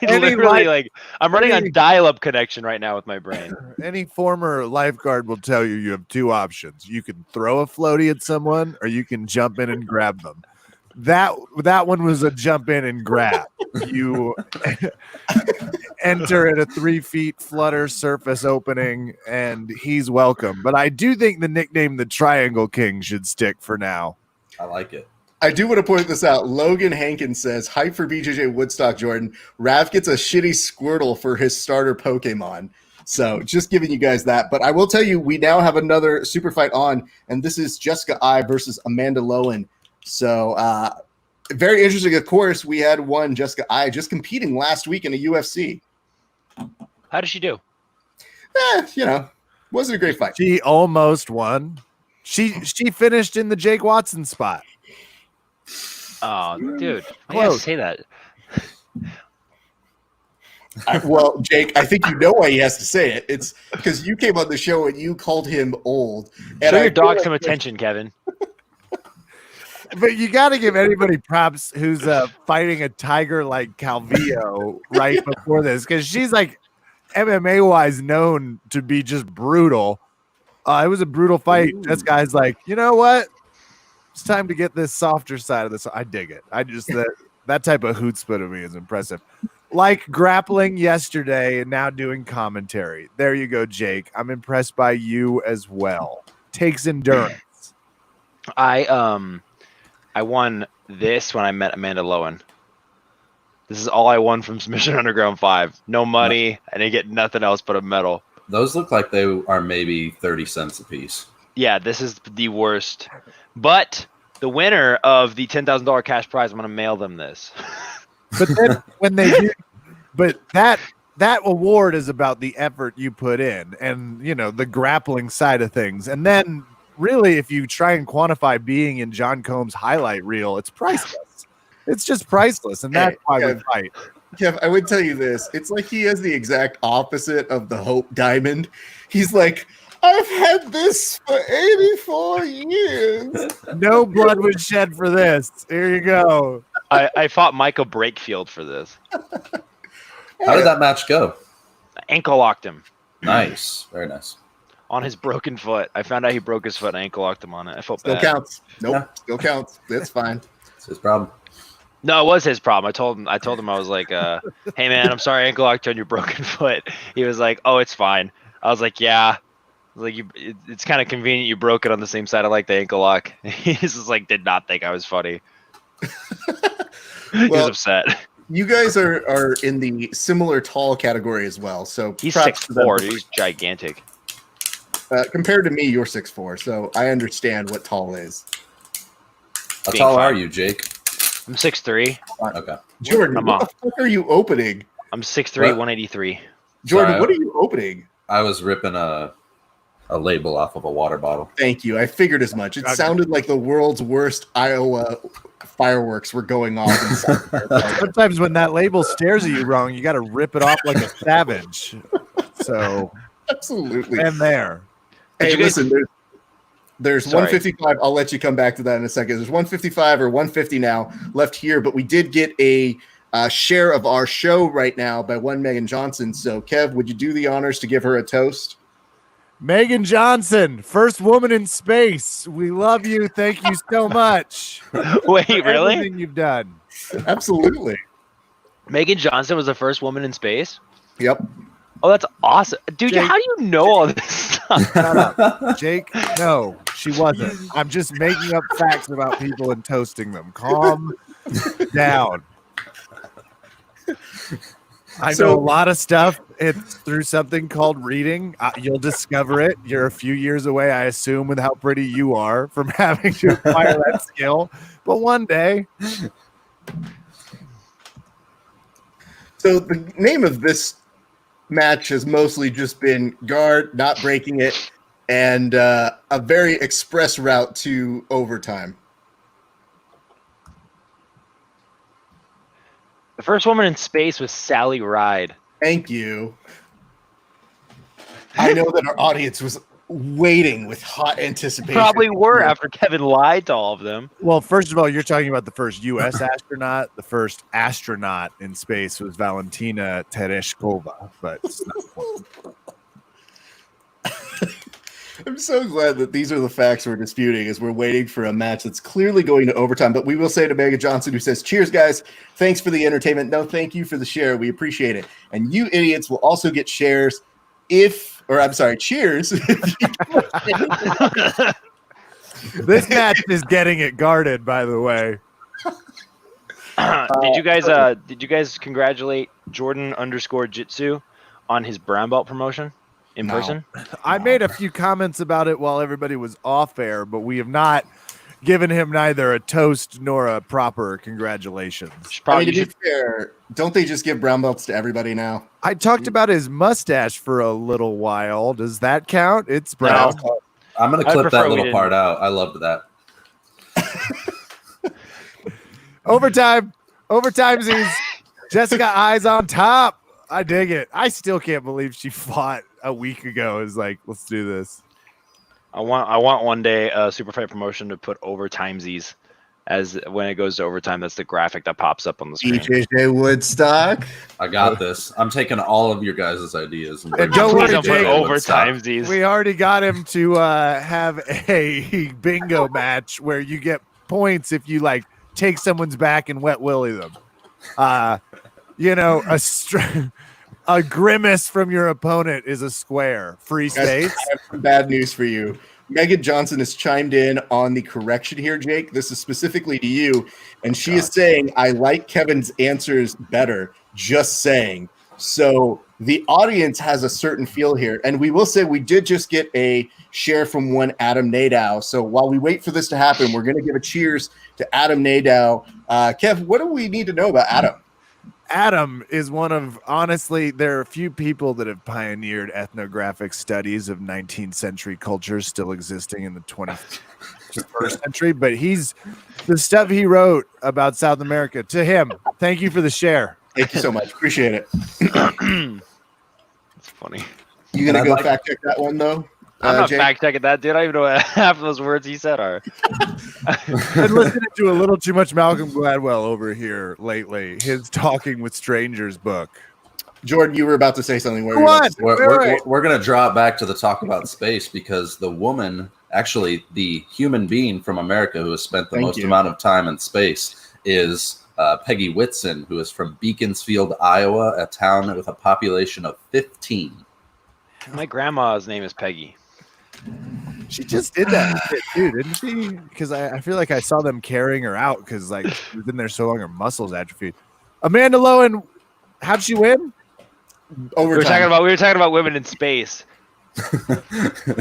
Literally, I'm running on dial-up connection right now with my brain. Any former lifeguard will tell you have two options. You can throw a floaty at someone, or you can jump in and grab them. That one was a jump in and grab. You enter at a 3 feet flutter surface opening, and he's welcome. But I do think the nickname the Triangle King should stick for now. I like it. I do want to point this out. Logan Hankins says, hype for BJJ Woodstock, Jordan. Rav gets a shitty Squirtle for his starter Pokemon. So just giving you guys that. But I will tell you, we now have another super fight on, and this is Jessica I versus Amanda Lowen. So very interesting. Of course, we had one Jessica I just competing last week in a UFC. How did she do? Wasn't a great fight. She almost won. She finished in the Jake Watson spot. Oh, dude. I gotta say that. Well, Jake, I think you know why he has to say it. It's because you came on the show and you called him old. And show your dog some attention, Kevin. But you got to give anybody props who's fighting a tiger like Calvillo right before this, because she's like MMA-wise known to be just brutal. It was a brutal fight. Ooh. This guy's like, you know what? It's time to get this softer side of this. I dig it. I just that type of chutzpah to me is impressive. Like grappling yesterday and now doing commentary. There you go, Jake. I'm impressed by you as well. Takes endurance. I won this when I met Amanda Lowen. This is all I won from Submission Underground 5. No money. I didn't get nothing else but a medal. Those look like they are maybe 30 cents a piece. Yeah, this is the worst. But the winner of the $10,000 cash prize, I'm going to mail them this. But then when they do, but that award is about the effort you put in and, the grappling side of things. And then really, if you try and quantify being in John Combs' highlight reel, it's priceless. It's just priceless. And that's why we fight. Kev, I would tell you this. It's like he has the exact opposite of the Hope Diamond. He's like, I've had this for 84 years. No blood was shed for this. Here you go. I fought Michael Brakefield for this. How did that match go? Ankle locked him. Nice. Very nice. On his broken foot. I found out he broke his foot and ankle locked him on it. I felt still bad. Counts. Nope. Yeah. Still counts. That's fine. It's his problem. No, it was his problem. I told him I was like, hey man, I'm sorry, ankle locked on your broken foot. He was like, oh, it's fine. I was like, yeah. Like it's kind of convenient you broke it on the same side. I like the ankle lock. He just like did not think I was funny. He was upset. You guys are in the similar tall category as well. So he's 6'4". He's gigantic. Compared to me, you're 6'4", so I understand what tall is. How tall are you, Jake? I'm 6'3". Okay. Jordan, what the fuck are you opening? I'm 6'3", 183. Jordan, what are you opening? I was ripping a label off of a water bottle. Thank you. I figured as much. It sounded like the world's worst Iowa fireworks were going off. Sometimes when that label stares at you wrong, you got to rip it off like a savage. So absolutely. And there. Hey, listen, there's 155. I'll let you come back to that in a second. There's 155 or 150 now left here, but we did get a share of our show right now by one Megan Johnson. So, Kev, would you do the honors to give her a toast? Megan Johnson, first woman in space. We love you. Thank you so much. Wait, really? Everything you've done. Absolutely. Megan Johnson was the first woman in space? Yep. Oh, that's awesome. Dude, Jake, how do you know all this stuff? Shut up. Jake, no, she wasn't. I'm just making up facts about people and toasting them. Calm down. I know a lot of stuff. It's through something called reading. You'll discover it. You're a few years away, I assume, with how pretty you are from having to acquire that skill. But one day. So the name of this match has mostly just been guard, not breaking it, and a very express route to overtime. The first woman in space was Sally Ride. Thank you. I know that our audience was waiting with hot anticipation. Probably were after Kevin lied to all of them. Well, first of all, you're talking about the first U.S. astronaut. The first astronaut in space was Valentina Tereshkova, but it's not important. I'm so glad that these are the facts we're disputing as we're waiting for a match that's clearly going to overtime. But we will say to Megan Johnson, who says, cheers, guys. Thanks for the entertainment. No, thank you for the share. We appreciate it. And you idiots will also get shares cheers. This match is getting it guarded, by the way. Did you guys congratulate Jordan _Jitsu on his brown belt promotion in person? I made a few comments about it while everybody was off air, but we have not given him neither a toast nor a proper congratulations. To be fair, don't they just give brown belts to everybody now? I talked about his mustache for a little while. Does that count? It's brown. No. I'm going to clip that little part out. I loved that. Overtimesies. Jessica eyes on top. I dig it. I still can't believe she fought a week ago. It's like, let's do this. I want one day a super fight promotion to put overtimesies as when it goes to overtime. That's the graphic that pops up on the screen. BJJ Woodstock. I got this. I'm taking all of your guys' ideas. And don't worry, Jake. Overtimesies. We already got him to have a bingo match where you get points if you like take someone's back and wet willy them. A grimace from your opponent is a square. Free space. I have some bad news for you. Megan Johnson has chimed in on the correction here, Jake. This is specifically to you. And she is saying, I like Kevin's answers better. Just saying. So the audience has a certain feel here. And we will say we did just get a share from one Adam Nadeau. So while we wait for this to happen, we're going to give a cheers to Adam Nadeau. Kev, what do we need to know about Adam? Adam is one of, honestly, there are a few people that have pioneered ethnographic studies of 19th century cultures still existing in the 21st century, but the stuff he wrote about South America, to him, thank you for the share. Thank you so much. Appreciate it. It's funny. You going to go fact check that one, though? I'm not fact checking that, dude. I don't even know what half of those words he said are. I've been listening to a little too much Malcolm Gladwell over here lately. His Talking with Strangers book. Jordan, you were about to say something. We're going to draw it back to the talk about space because the woman, actually the human being from America who has spent the most amount of time in space is Peggy Whitson, who is from Beaconsfield, Iowa, a town with a population of 15. My grandma's name is Peggy. She just did that too, didn't she? Because I feel like I saw them carrying her out because like she was in there so long her muscles atrophied. Amanda Lowen, how'd she win? Overtime. We were talking about women in space.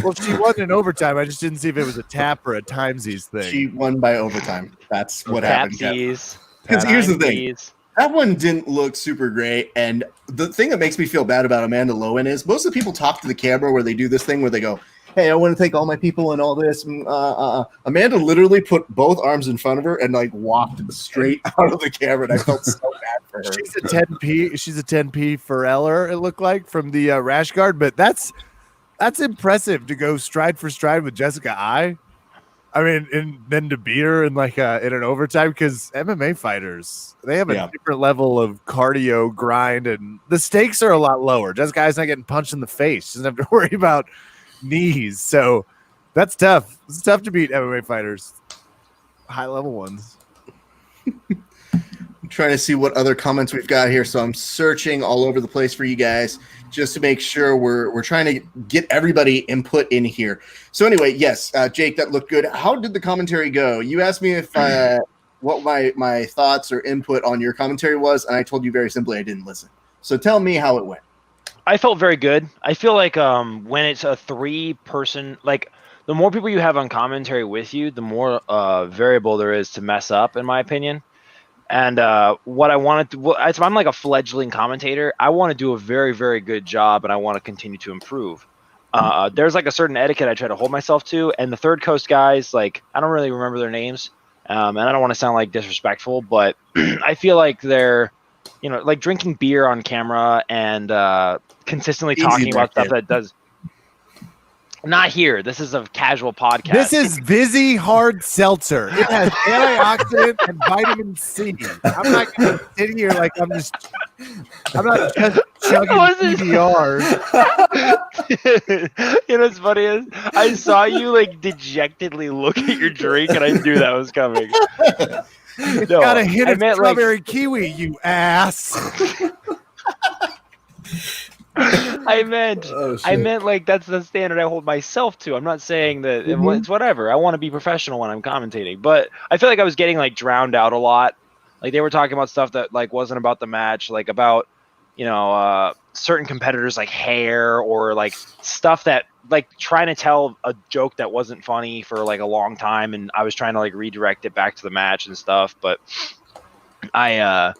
Well, she won in overtime. I just didn't see if it was a tap or a timesies thing. She won by overtime. That's what happened. Because here's the thing. That one didn't look super great. And the thing that makes me feel bad about Amanda Lowen is most of the people talk to the camera where they do this thing where they go, hey, I want to thank all my people and all this. Amanda literally put both arms in front of her and like walked straight out of the camera. And I felt so bad for her. She's a 10P. She's a 10P for Eller, it looked like, from the rash guard. But that's impressive to go stride for stride with Jessica I mean, and then to beat her in like in an overtime, because MMA fighters, they have a different level of cardio grind and the stakes are a lot lower. Jessica I's not getting punched in the face. She doesn't have to worry about knees. So that's tough. It's tough to beat MMA fighters, high level ones. I'm trying to see what other comments we've got here. So I'm searching all over the place for you guys just to make sure we're trying to get everybody input in here. So anyway, yes, Jake, that looked good. How did the commentary go? You asked me if what my thoughts or input on your commentary was, and I told you very simply I didn't listen. So tell me how it went. I felt very good. I feel like when it's a 3-person, like the more people you have on commentary with you, the more variable there is to mess up, in my opinion. And what I wanted to, if I'm like a fledgling commentator, I want to do a very, very good job, and I want to continue to improve. There's like a certain etiquette I try to hold myself to, and the Third Coast guys, like I don't really remember their names, and I don't want to sound like disrespectful, but I feel like they're, like drinking beer on camera and consistently talking about stuff that does. Not here. This is a casual podcast. This is Vizzy Hard Seltzer. It has antioxidant and vitamin C. I'm not going to sit here like I'm not just chugging PBRs. What's funny is I saw you like dejectedly look at your drink, and I knew that was coming. It's got a hint of strawberry kiwi, you ass. I meant like that's the standard I hold myself to. I'm not saying that it's whatever. I want to be professional when I'm commentating, but I feel like I was getting like drowned out a lot. Like they were talking about stuff that like wasn't about the match, like about certain competitors like hair or like stuff that like trying to tell a joke that wasn't funny for like a long time, and I was trying to like redirect it back to the match and stuff. But I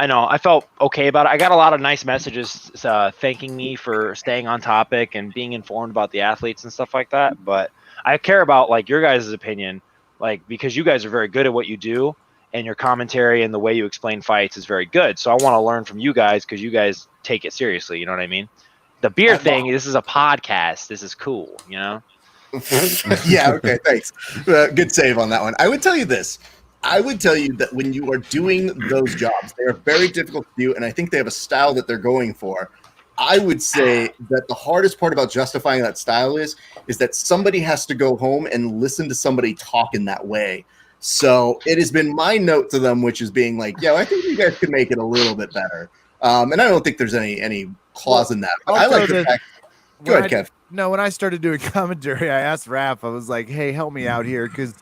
know I felt okay about it. I got a lot of nice messages thanking me for staying on topic and being informed about the athletes and stuff like that. But I care about like your guys' opinion, like because you guys are very good at what you do, and your commentary and the way you explain fights is very good. So I want to learn from you guys because you guys take it seriously. You know what I mean? The beer thing. This is a podcast. This is cool. Yeah. Okay. Thanks. Good save on that one. I would tell you this. I would tell you that when you are doing those jobs, they are very difficult to do, and I think they have a style that they're going for. I would say that the hardest part about justifying that style is that somebody has to go home and listen to somebody talk in that way. So it has been my note to them, which is being like, I think you guys could make it a little bit better. And I don't think there's any clause in that. But I like the fact. Go ahead, Kev. No, when I started doing commentary, I asked Raph, I was like, hey, help me out here, because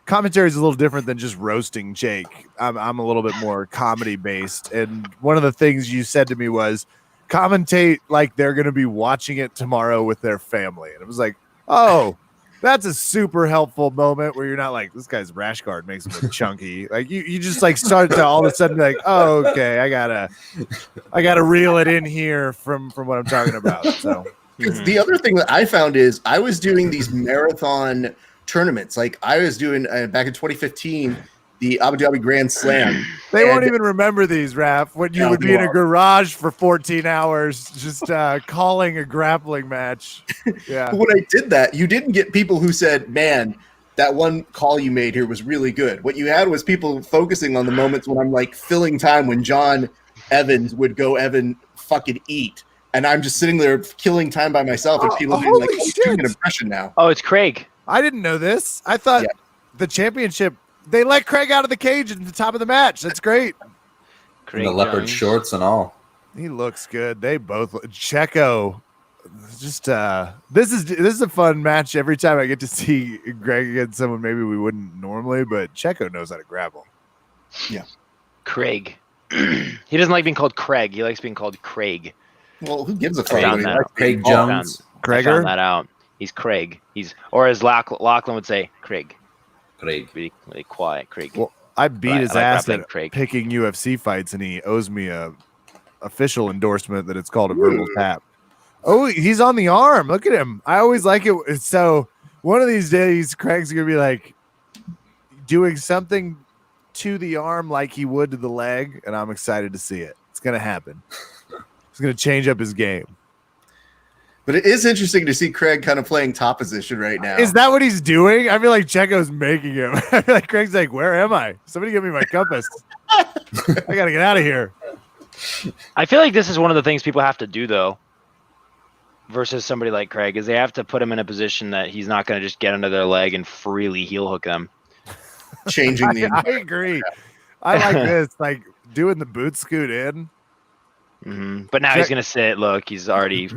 commentary is a little different than just roasting Jake. I'm a little bit more comedy based. And one of the things you said to me was commentate like they're going to be watching it tomorrow with their family. And it was like, oh, that's a super helpful moment where you're not like, this guy's rash guard makes him look chunky. Like you just like start to all of a sudden be like, oh, okay, I gotta reel it in here from what I'm talking about. So the other thing that I found is I was doing these marathon tournaments. Like I was doing back in 2015, the Abu Dhabi Grand Slam. They won't even remember these, Raph, when you would be in a garage for 14 hours just calling a grappling match. Yeah. When I did that, you didn't get people who said, man, that one call you made here was really good. What you had was people focusing on the moments when I'm like filling time when John Evans would go, Evan, fucking eat. And I'm just sitting there killing time by myself. And people being like, doing an impression now. Oh, it's Craig. I didn't know this. I thought the championship, they let Craig out of the cage at the top of the match. That's great. Craig the leopard shorts and all. He looks good. They both Checco. Just this is a fun match every time I get to see Greg against someone maybe we wouldn't normally, but Checco knows how to grapple. Yeah. Craig. He doesn't like being called Craig. He likes being called Craig. Well, who gives a fuck? Craig Jones. I found that out. He's Craig. Or as Lachlan would say, Craig. Craig. Really quiet, Craig. Well, I beat his ass at Craig. picking UFC fights, and he owes me a official endorsement that it's called a verbal tap. Oh, he's on the arm. Look at him. I always like it. So one of these days, Craig's going to be like doing something to the arm like he would to the leg, and I'm excited to see it. It's going to happen. He's going to change up his game. But it is interesting to see Craig kind of playing top position right now. Is that what he's doing? I feel like Checco's making him. I feel like Craig's like, where am I? Somebody give me my compass. I got to get out of here. I feel like this is one of the things people have to do, though, versus somebody like Craig, is they have to put him in a position that he's not going to just get under their leg and freely heel hook them. Changing the I agree. I like this, like doing the boot scoot in. Mm-hmm. But now he's going to sit. Look, he's already...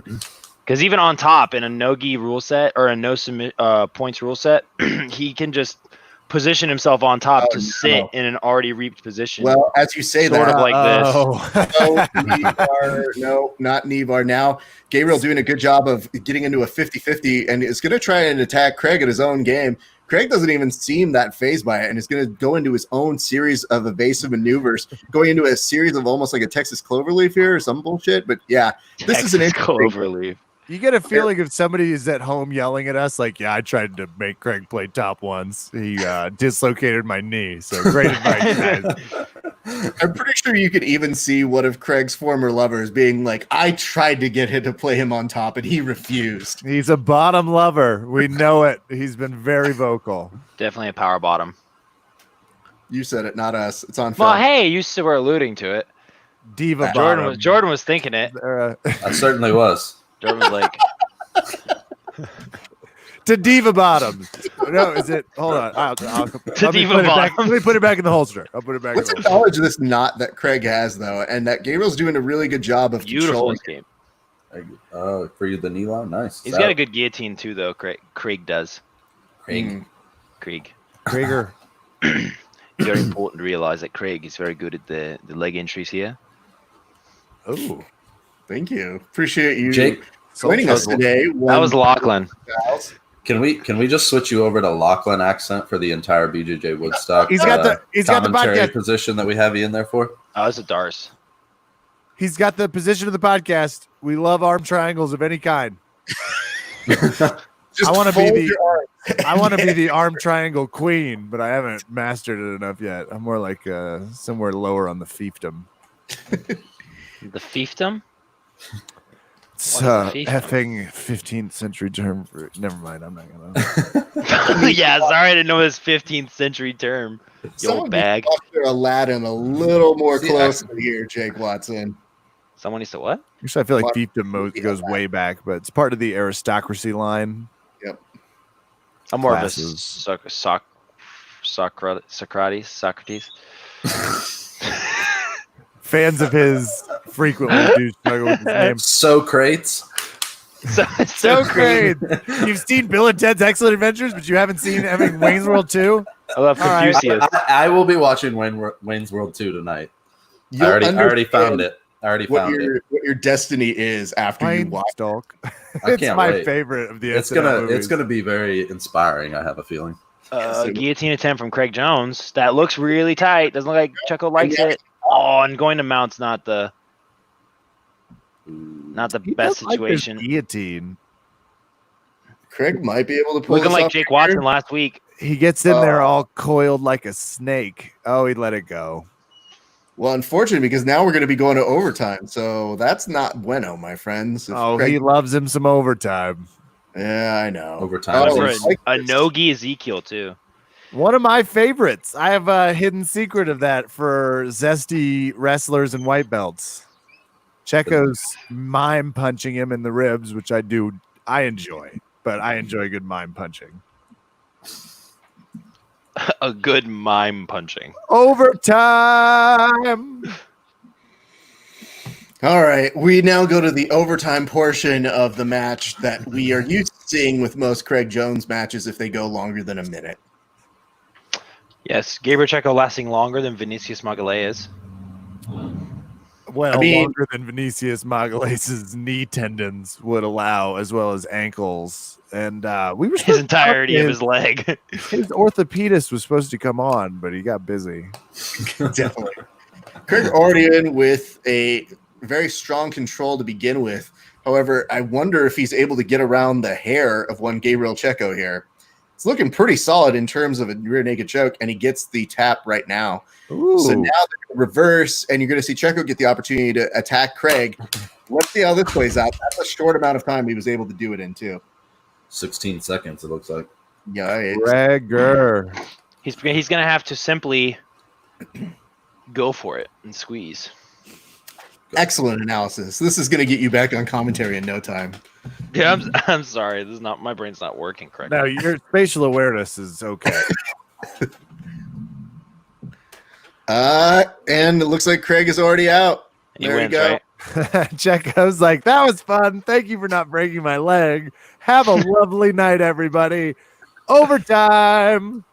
Because even on top in a no-gi rule set or a no points rule set, he can just position himself on top Oh, to no. sit in an already reaped position. Well, as you say Sort that, of like this. no, not Nevar. Now, Gabriel doing a good job of getting into a 50-50 and is going to try and attack Craig at his own game. Craig doesn't even seem that fazed by it and is going to go into his own series of evasive maneuvers, going into a series of almost like a Texas Cloverleaf here or some bullshit. But yeah, this is an Texas interesting Cloverleaf. You get a feeling if somebody is at home yelling at us, like, yeah, I tried to make Craig play top once. He dislocated my knee. So great advice, guys. I'm pretty sure you could even see one of Craig's former lovers being like, I tried to get him to play him on top and he refused. He's a bottom lover. We know it. He's been very vocal. Definitely a power bottom. You said it, not us. It's on film. Well, hey, you were alluding to it. Diva Jordan bottom. was thinking it. I certainly was. Jordan was like, To diva bottoms. No, is it? Hold on. Let me diva put it back- bottoms. Let me put it back in the holster. I'll put it back Let's in the holster. acknowledge this knot that Craig has, though, and that Gabriel's doing a really good job of beautiful controlling. game. For you, the knee line, nice. He's got a good guillotine too, though. Craig does. Craig. Craig. Krieger. Very important to realize that Craig is very good at the leg entries here. Oh, thank you. Appreciate you Jake, joining us today. That was Lachlan. can we just switch you over to Lachlan accent for the entire BJJ Woodstock? He's got the commentary podcast. position that we have you in there for. Oh, it's a Darce. He's got the position of the podcast. We love arm triangles of any kind. Just I want to be fold the your arms. I want to be the arm triangle queen, but I haven't mastered it enough yet. I'm more like somewhere lower on the fiefdom. The fiefdom? It's What is the fiefdom? effing 15th century term for never mind. I'm not gonna. Yeah, sorry, I didn't know this 15th century term. You Some old of bag. you watch your Aladdin a little more See, closely here, Jake Watson. Someone needs to what? Actually, I feel like What? fiefdom goes way back, but it's part of the aristocracy line. Yep. I'm more Classes. of a Socrates. Fans of his frequently do struggle with his name. So crates. So great. You've seen Bill and Ted's Excellent Adventures, but you haven't seen Wayne's World 2? I love All right. Confucius. I will be watching Wayne's World 2 tonight. I You'll already understand found it. I already What found it. your destiny is after you Wayne watch. Stalk. I It's can't my wait. favorite of the It's SNL movies. gonna be very inspiring. I have a feeling. Guillotine attempt from Craig Jones. That looks really tight. Doesn't look like Checco likes it. Oh, and going to mount's not the He best does like his situation. guillotine. Craig might be able to pull Looking this like off Jake here. Watson last week. He gets in there all coiled like a snake. Oh, he let it go. Well, unfortunately, because now we're going to be going to overtime, so that's not bueno, my friends. If Oh, Craig- he loves him some overtime. yeah, I know. Overtime. Oh, is- For like a this. no-gi Ezekiel too. One of my favorites. I have a hidden secret of that for zesty wrestlers and white belts. Checco's mime punching him in the ribs, which I enjoy, but I enjoy good mime punching. A good mime punching. Overtime. All right, we now go to the overtime portion of the match that we are used to seeing with most Craig Jones matches if they go longer than a minute. Yes, Gabriel Checco lasting longer than Vinicius Magalhaes. Well, I mean- longer than Vinicius Magalhaes' knee tendons would allow, as well as ankles. And we were His supposed to entirety talk of to his leg. his orthopedist was supposed to come on, but he got busy. Definitely. Craig already in with a very strong control to begin with. However, I wonder if he's able to get around the hair of one Gabriel Checco here. It's looking pretty solid in terms of a rear naked choke, and he gets the tap right now. Ooh. So now they're going to reverse, and you're going to see Checco get the opportunity to attack Craig. Let's see how this plays out. That's a short amount of time he was able to do it in, too. 16 seconds. It looks like. Yeah, Gregor. He's gonna have to simply go for it and squeeze. excellent analysis. This is going to get you back on commentary in no time. Yeah, I'm sorry. This is not my brain's not working correctly. No, your spatial awareness is okay. And it looks like Craig is already out. He There you wins, go. right? Checco's like, that was fun. Thank you for not breaking my leg. Have a lovely night, everybody. Overtime.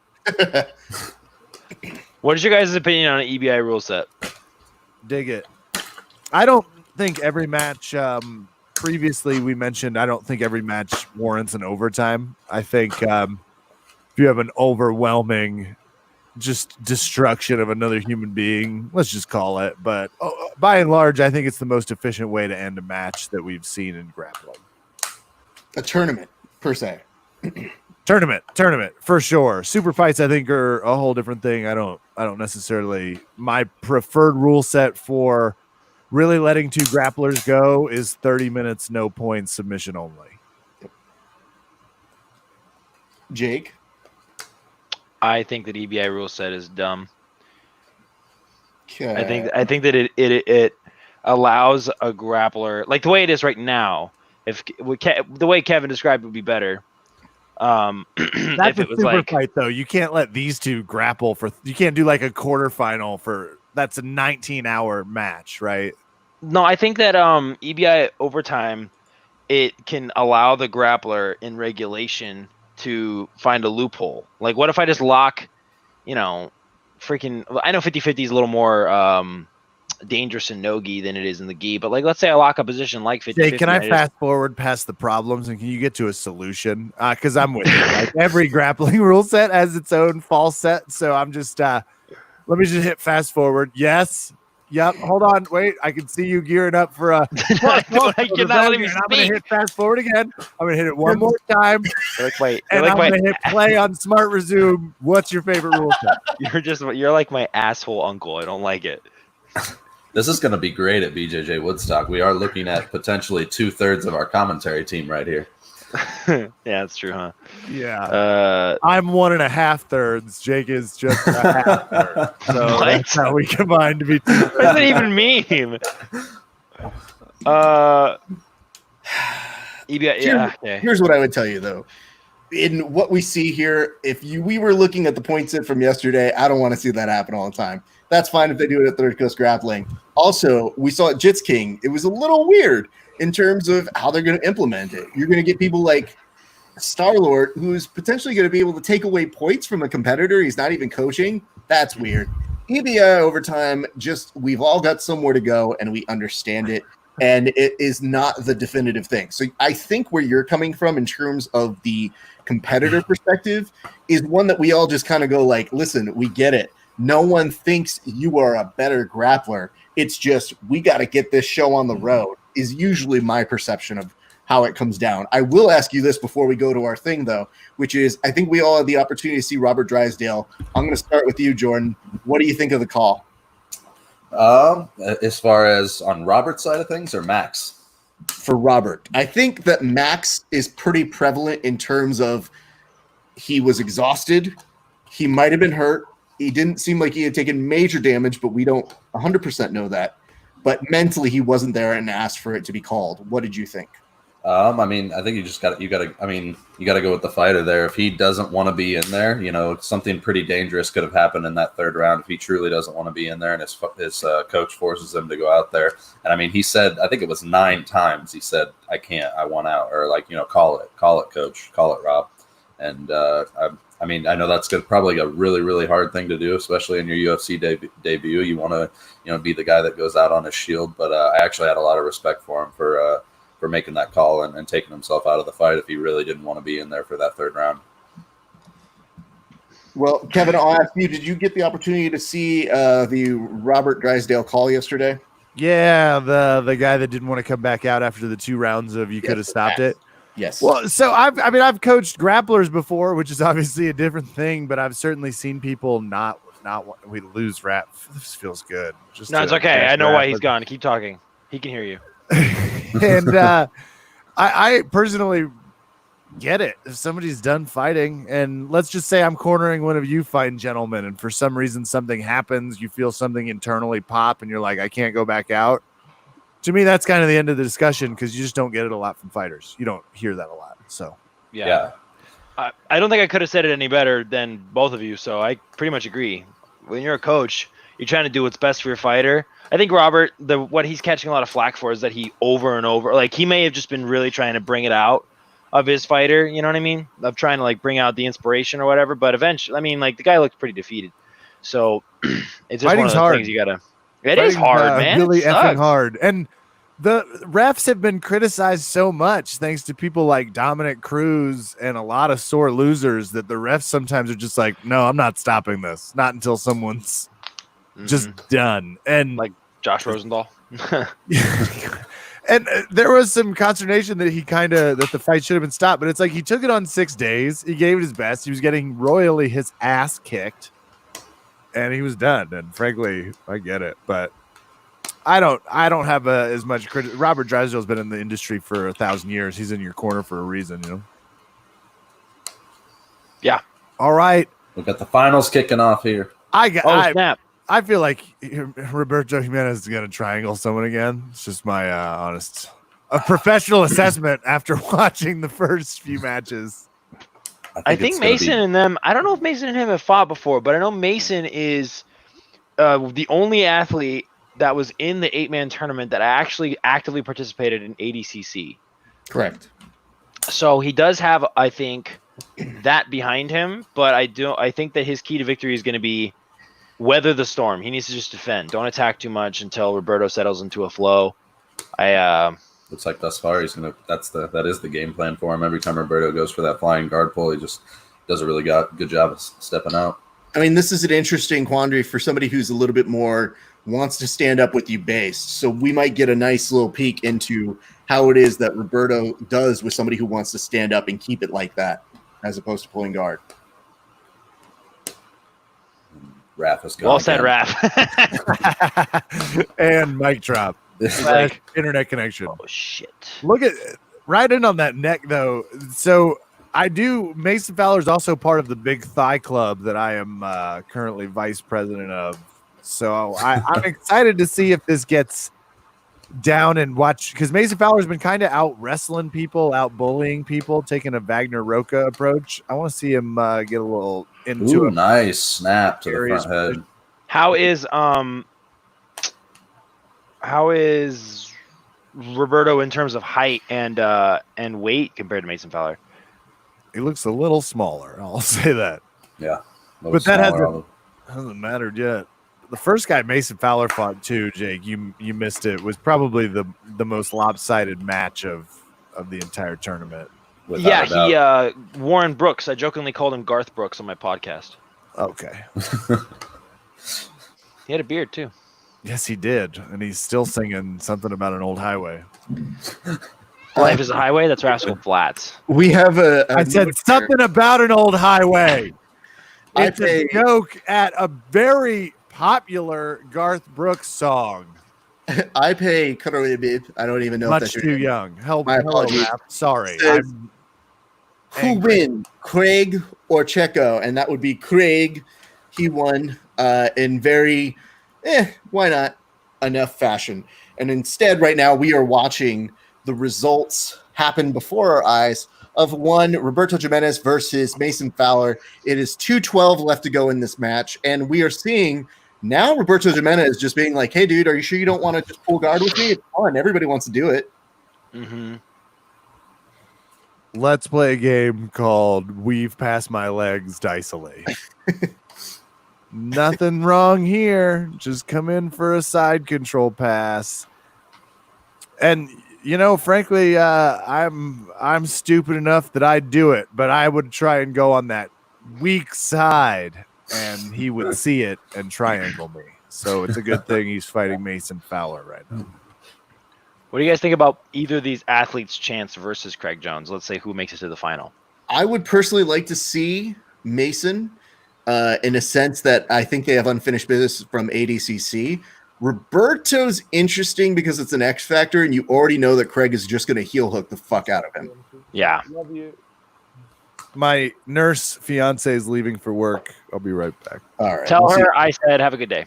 What is your guys' opinion on an EBI rule set? Dig it. I don't think every match. Previously, we mentioned I don't think every match warrants an overtime. I think if you have an overwhelming just destruction of another human being, let's just call it. But by and large, I think it's the most efficient way to end a match that we've seen in grappling. A tournament, per se. Tournament for sure. Super fights, I think, are a whole different thing. I don't necessarily. My preferred rule set for really letting two grapplers go is 30 minutes, no points, submission only. Jake, I think that EBI rule set is dumb. okay. I think that it allows a grappler, like the way it is right now. The way Kevin described it would be better. That's if it was super like fight though. You can't let these two grapple for. You can't do like a quarterfinal for. That's a 19-hour match, right? No, I think that EBI overtime, it can allow the grappler in regulation to find a loophole. Like, what if I just lock, freaking. I know 50-50 is a little more dangerous in no-gi than it is in the gi, but like, let's say I lock a position like 50-50. Jay, can I fast forward past the problems and can you get to a solution? Because I'm with you. Like every grappling rule set has its own false set, so I'm just let me just hit fast forward. Yes. Yep. Hold on. Wait. I can see you gearing up for a. You're not letting me I'm going to hit fast forward again. I'm going to hit it one more time. Like, wait. And I'm going to hit play on smart resume. What's your favorite rule set? You're like my asshole uncle. I don't like it. This is going to be great at BJJ Woodstock. We are looking at potentially 2/3 of our commentary team right here. Yeah, that's true, huh? Yeah. I'm 1.5 thirds. Jake is just a half third. So that's how we combine to be 2 thirds. What does it even mean? Here's what I would tell you, though. In what we see here, we were looking at the point set from yesterday, I don't want to see that happen all the time. That's fine if they do it at Third Coast Grappling. Also, we saw at Jits King, it was a little weird in terms of how they're going to implement it. You're going to get people like Star-Lord, who's potentially going to be able to take away points from a competitor he's not even coaching. That's weird. EBI overtime, we've all got somewhere to go, and we understand it, and it is not the definitive thing. So I think where you're coming from in terms of the competitor perspective is one that we all just kind of go like, listen, we get it. No one thinks you are a better grappler. It's just we got to get this show on the road is usually my perception of how it comes down. I will ask you this before we go to our thing, though, which is I think we all had the opportunity to see Robert Drysdale. I'm going to start with you, Jordan. What do you think of the call? As far as on Robert's side of things or Max? For Robert, I think that Max is pretty prevalent in terms of he was exhausted. He might have been hurt. He didn't seem like he had taken major damage, but we don't 100% know that. But mentally, he wasn't there and asked for it to be called. What did you think? I think you got to go with the fighter there. If he doesn't want to be in there, something pretty dangerous could have happened in that third round if he truly doesn't want to be in there and his coach forces him to go out there. And he said, I think it was 9 times he said, I can't, I want out, or call it coach, call it Rob. And I know that's probably a really, really hard thing to do, especially in your UFC debut. You want to, be the guy that goes out on his shield. But I actually had a lot of respect for him for making that call and taking himself out of the fight if he really didn't want to be in there for that third round. Well, Kevin, I'll ask you, did you get the opportunity to see the Robert Drysdale call yesterday? Yeah, the guy that didn't want to come back out after the 2 rounds of could have stopped it. Yes. Well, so I've coached grapplers before, which is obviously a different thing, but I've certainly seen people not we lose rap. This feels good. No, it's okay. I know why he's gone. Keep talking. He can hear you. And I personally get it. If somebody's done fighting, and let's just say I'm cornering one of you fine gentlemen, and for some reason something happens, you feel something internally pop, and you're like, I can't go back out. To me, that's kind of the end of the discussion because you just don't get it a lot from fighters. You don't hear that a lot. So yeah. I don't think I could have said it any better than both of you. So I pretty much agree. When you're a coach, you're trying to do what's best for your fighter. I think Robert, what he's catching a lot of flack for is that he over and over, like he may have just been really trying to bring it out of his fighter. You know what I mean? Of trying to like bring out the inspiration or whatever. But eventually, I mean, like the guy looked pretty defeated. So it's just one of Fighting's those hard. things you gotta. It is hard, man. Really It effing sucks. hard. And the refs have been criticized so much thanks to people like Dominic Cruz and a lot of sore losers that the refs sometimes are just like, no, I'm not stopping this. Not until someone's just done. And Like Josh Rosendahl. and there was some consternation that that the fight should have been stopped, but it's like he took it on 6 days. He gave it his best. He was getting royally his ass kicked, and he was done. And frankly, I get it, but I don't have as much credit. Robert Drysdale's been in the industry for 1,000 years. He's in your corner for a reason, you know. Yeah. All right. We got the finals kicking off here. Snap. I feel like Roberto Jimenez is going to triangle someone again. It's just my a professional assessment after watching the first few matches. I think Mason and them. I don't know if Mason and him have fought before, but I know Mason is the only athlete that was in the 8-man tournament that actually actively participated in ADCC. Correct. So he does have, I think, that behind him. But I think that his key to victory is going to be weather the storm. He needs to just defend. Don't attack too much until Roberto settles into a flow. Looks like thus far that is the game plan for him. Every time Roberto goes for that flying guard pull, he just does a really good job of stepping out. I mean, this is an interesting quandary for somebody who's a little bit more wants to stand up with you based. So we might get a nice little peek into how it is that Roberto does with somebody who wants to stand up and keep it like that, as opposed to pulling guard. Raph is gone. Well said, again. Raph. And mic drop. This is Like internet connection. Oh shit! Look at right in on that neck though. So Mason Fowler is also part of the Big Thigh Club that I am currently vice president of. So I'm excited to see if this gets down and watch, because Mason Fowler's been kind of out wrestling people, out bullying people, taking a Wagner Roca approach. I want to see him get a little into it. Nice snap to the front head. How is Roberto in terms of height and weight compared to Mason Fowler? He looks a little smaller. I'll say that. Yeah, But that hasn't mattered yet. The first guy Mason Fowler fought too, Jake, you missed it, was probably the most lopsided match of the entire tournament. Warren Brooks. I jokingly called him Garth Brooks on my podcast. Okay. He had a beard too. Yes, he did. And he's still singing something about an old highway. Life is a highway. That's Rascal Flats. We have I said something about an old highway. It's a joke at a very popular Garth Brooks song. I pay Cuddly Bib. I don't even know Much if that's too young. Hello, apologies. Rap. Sorry. Says, I'm who angry. win, Craig or Checco? And that would be Craig. He won in very, why not, enough fashion. And instead, right now, we are watching the results happen before our eyes of one Roberto Jimenez versus Mason Fowler. It is 2:12 left to go in this match, and we are seeing now Roberto Jimenez just being like, hey, dude, are you sure you don't want to just pull guard with me? It's fun. Everybody wants to do it. Mm-hmm. Let's play a game called Weave Past My Legs Dicily. Nothing wrong here. Just come in for a side control pass. And frankly, I'm stupid enough that I'd do it, but I would try and go on that weak side, and he would see it and triangle me. So it's a good thing he's fighting Mason Fowler right now. What do you guys think about either of these athletes' chance versus Craig Jones? Let's say who makes it to the final. I would personally like to see Mason in a sense that I think they have unfinished business from ADCC. Roberto's interesting because it's an X factor, and you already know that Craig is just going to heel hook the fuck out of him. Yeah. Love you. My nurse fiance is leaving for work. I'll be right back. All right. Tell we'll her see. I said have a good day.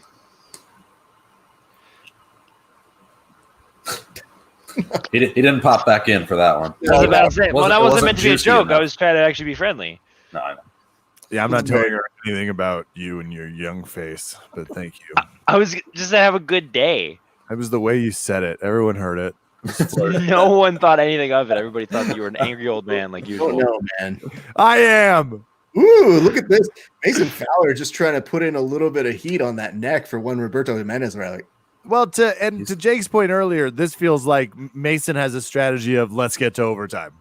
He didn't pop back in for that one. I was about to say, well, that wasn't meant to be a juicy joke. enough. I was trying to actually be friendly. No, I know. Yeah, I'm not telling her anything about you and your young face, but thank you. I was just to have a good day. It was the way you said it. Everyone heard it. No one thought anything of it. Everybody thought that you were an angry old man like Oh usual. no, man. I am. Ooh, look at this. Mason Fowler just trying to put in a little bit of heat on that neck for one Roberto Jimenez rally. Well, to Jake's point earlier, this feels like Mason has a strategy of let's get to overtime.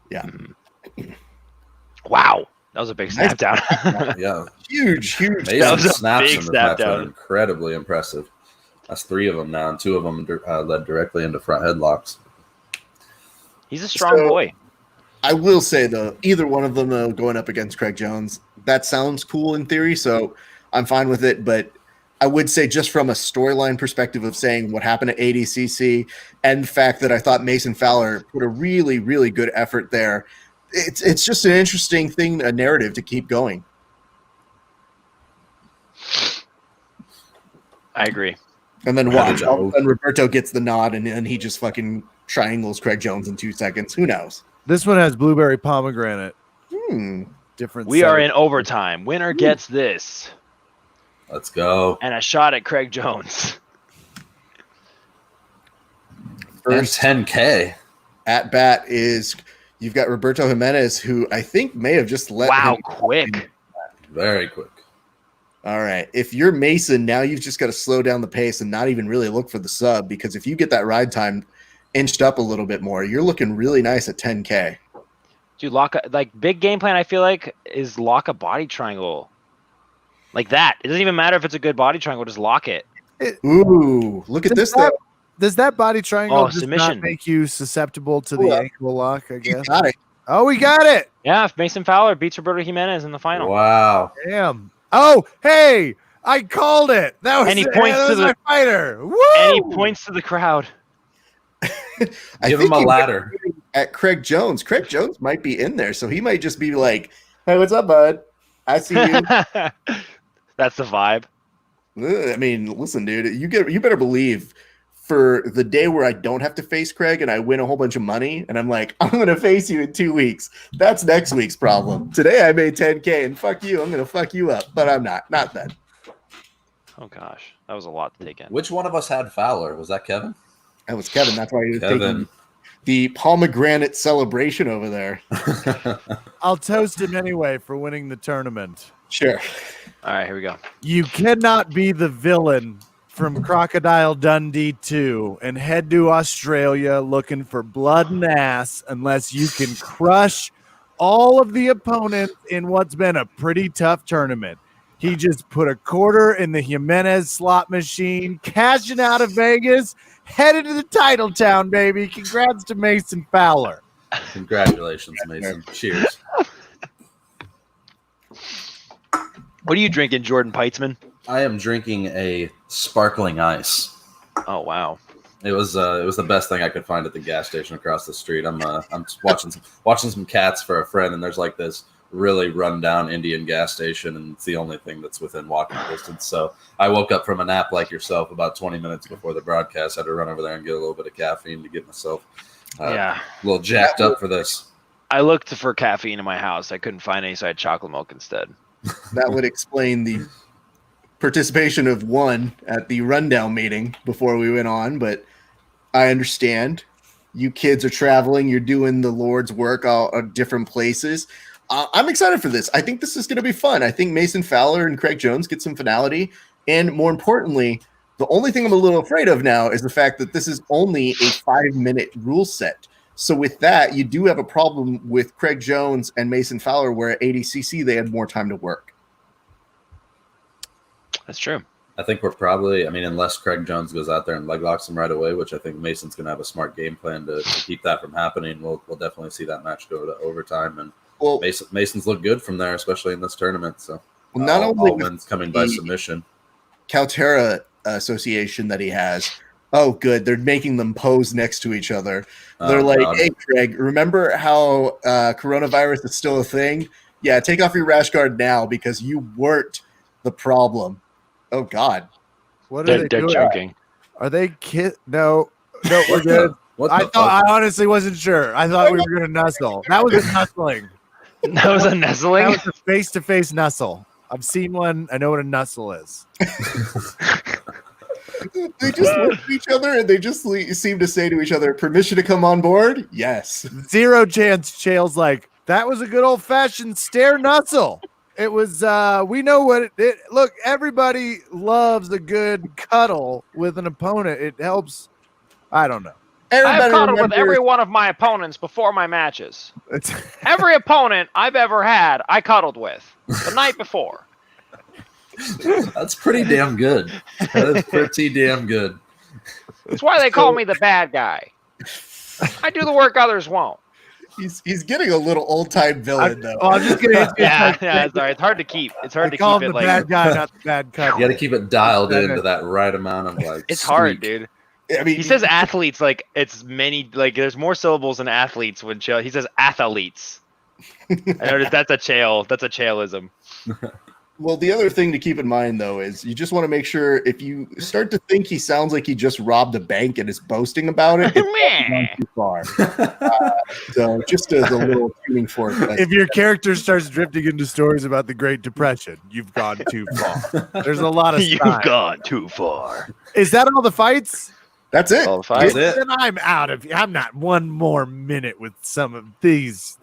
Yeah. Wow. That was a big snap down. Yeah. Huge. Mason That was a snaps big in this snap match down. are incredibly impressive. That's 3 of them now, and 2 of them led directly into front headlocks. He's a strong boy. I will say, though, either one of them going up against Craig Jones, that sounds cool in theory, so I'm fine with it. But I would say just from a storyline perspective of saying what happened at ADCC and the fact that I thought Mason Fowler put a really, really good effort there, it's just an interesting thing, a narrative to keep going. I agree. And then watch, all of a sudden Roberto gets the nod, and then he just fucking triangles Craig Jones in 2 seconds. Who knows? This one has blueberry pomegranate. Different. We are in overtime. Winner gets this. Let's go. And a shot at Craig Jones. First And 10K. at bat is you've got Roberto Jimenez, who I think may have just let him. Quick. Very quick. All right. If you're Mason, now you've just got to slow down the pace and not even really look for the sub, because if you get that ride time inched up a little bit more, you're looking really nice at 10K. Dude, big game plan, I feel like, is lock a body triangle. Like that. It doesn't even matter if it's a good body triangle, just lock it. Ooh, look at this, though. Does that body triangle just submission not make you susceptible to the ankle lock, I You guess? got it. Oh, we got it. Yeah, if Mason Fowler beats Roberto Jimenez in the final. Wow. Damn. Oh, hey, I called it. That was, And he points that to was the- my fighter. Woo! And he points to the crowd. I Give think him a he- ladder. At Craig Jones. Craig Jones might be in there, so he might just be like, "Hey, what's up, bud? I see you." That's the vibe. I mean, listen, dude, you better believe for the day where I don't have to face Craig and I win a whole bunch of money and I'm like, I'm going to face you in 2 weeks. That's next week's problem. Today I made 10K and fuck you. I'm going to fuck you up, but I'm not then. Oh, gosh. That was a lot to take in. Which one of us had Fowler? Was that Kevin? That was Kevin. That's why he was Kevin. taking the pomegranate celebration over there. I'll toast him anyway for winning the tournament. Sure. All right, here we go. You cannot be the villain from Crocodile Dundee 2 and head to Australia looking for blood and ass unless you can crush all of the opponents in what's been a pretty tough tournament. He just put a quarter in the Jimenez slot machine, cashing out of Vegas, headed to the title town, baby. Congrats to Mason Fowler. Congratulations, Mason. Cheers. What are you drinking, Jordan Peitzman? I am drinking a sparkling ice. Oh, wow. It was the best thing I could find at the gas station across the street. I'm watching some cats for a friend, and there's like this really rundown Indian gas station, and it's the only thing that's within walking distance. So I woke up from a nap like yourself about 20 minutes before the broadcast. I had to run over there and get a little bit of caffeine to get myself a little jacked up for this. I looked for caffeine in my house. I couldn't find any, so I had chocolate milk instead. That would explain the participation of one at the rundown meeting before we went on, but I understand. You kids are traveling. You're doing the Lord's work out at different places. I'm excited for this. I think this is going to be fun. I think Mason Fowler and Craig Jones get some finality. And more importantly, the only thing I'm a little afraid of now is the fact that this is only a 5-minute rule set. So with that, you do have a problem with Craig Jones and Mason Fowler, where at ADCC they had more time to work. That's true. I think we're probably, unless Craig Jones goes out there and leg locks him right away, which I think Mason's going to have a smart game plan to keep that from happening, we'll definitely see that match go to overtime. And Mason's looked good from there, especially in this tournament. So not only all wins coming by submission. Calterra association that he has. Oh, good. They're making them pose next to each other. They're like, God. Hey, Craig, remember how coronavirus is still a thing? Yeah, take off your rash guard now because you weren't the problem. Oh, God. What are they They're doing? joking. Are they No, we're good. I honestly wasn't sure. I thought we were going to nuzzle. That was a nuzzling. That was a nuzzling? That was a face-to-face nuzzle. I've seen one. I know what a nuzzle is. They just look at each other and they just seem to say to each other, "Permission to come on board?" Yes. Zero chance. Chael's like, that was a good old fashioned stare nuzzle. It was. We know what it. Look, everybody loves a good cuddle with an opponent. It helps. I don't know. I've cuddled with every one of my opponents before my matches. Every opponent I've ever had, I cuddled with the night before. That's pretty damn good. That is pretty damn good. That's why they call me the bad guy. I do the work others won't. He's getting a little old time villain though. I'm just gonna. Yeah. Sorry, it's hard to keep. It's hard to keep it the like bad guy, not the bad cuddle. You got to keep it dialed into that right amount of like. It's hard, dude. I mean, He says athletes like it's many like there's more syllables in athletes when Chael. He says athletes. I noticed that's a Chaelism. well, the other thing to keep in mind though is you just want to make sure if you start to think he sounds like he just robbed a bank and is boasting about it, it's gone too far. So just as a little tuning fork. If your character starts drifting into stories about the Great Depression, you've gone too far. There's a lot of You've gone too far. Is that all the fights? That's it. All the fights. That's it. Then I'm out of. I'm not one more minute with some of these.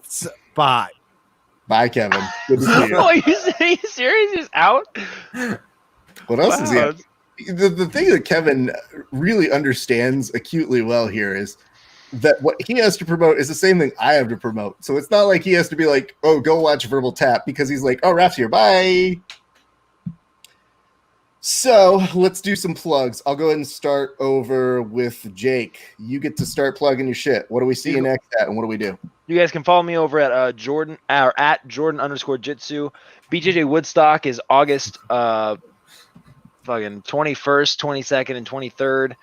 Bye. Bye, Kevin. Good to see you. Oh, are you serious? He's out? What else is he? The thing that Kevin really understands acutely well here is that what he has to promote is the same thing I have to promote. So it's not like he has to be like, oh, go watch Verbal Tap, because he's like, oh, Raph's here. Bye. So let's do some plugs. I'll go ahead and start over with Jake. You get to start plugging your shit. What do we see you next at, and what do we do? You guys can follow me over at Jordan or at Jordan_Jitsu. BJJ Woodstock is August fucking 21st, 22nd, and 23rd.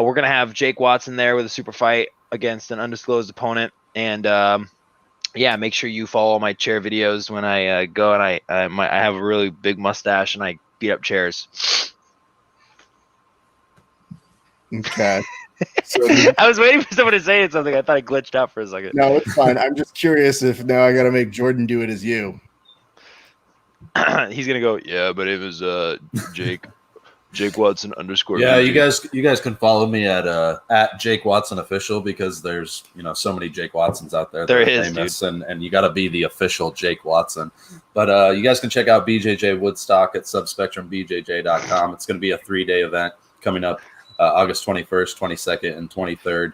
We're gonna have Jake Watson there with a super fight against an undisclosed opponent, and yeah, make sure you follow my chair videos when I go. And I have a really big mustache and I beat up chairs. Okay. So, I was waiting for someone to say something. I thought I glitched out for a second. no, it's fine. I'm just curious if now I got to make Jordan do it as you. He's gonna go. Yeah, but it was Jake Watson _ Yeah, BJ. you guys can follow me at Jake Watson Official, because there's so many Jake Watsons out there. There that are is, famous, and you got to be the official Jake Watson. But you guys can check out BJJ Woodstock at subspectrumbjj.com. It's going to be a 3-day event coming up August 21st, 22nd, and 23rd.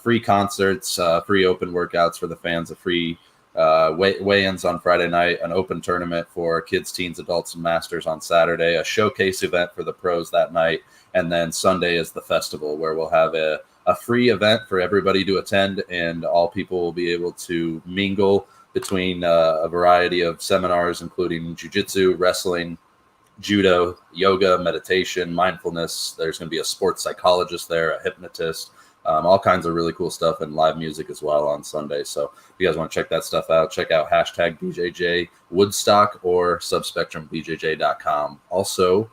Free concerts, free open workouts for the fans, a free weigh-ins on Friday night, an open tournament for kids, teens, adults, and masters on Saturday, a showcase event for the pros that night, and then Sunday is the festival, where we'll have a free event for everybody to attend, and all people will be able to mingle between a variety of seminars, including jiu-jitsu, wrestling, judo, yoga, meditation, mindfulness. There's going to be a sports psychologist there, a hypnotist, all kinds of really cool stuff, and live music as well on Sunday. So if you guys want to check that stuff out, check out hashtag BJJ Woodstock or subspectrumbjj.com. Also, if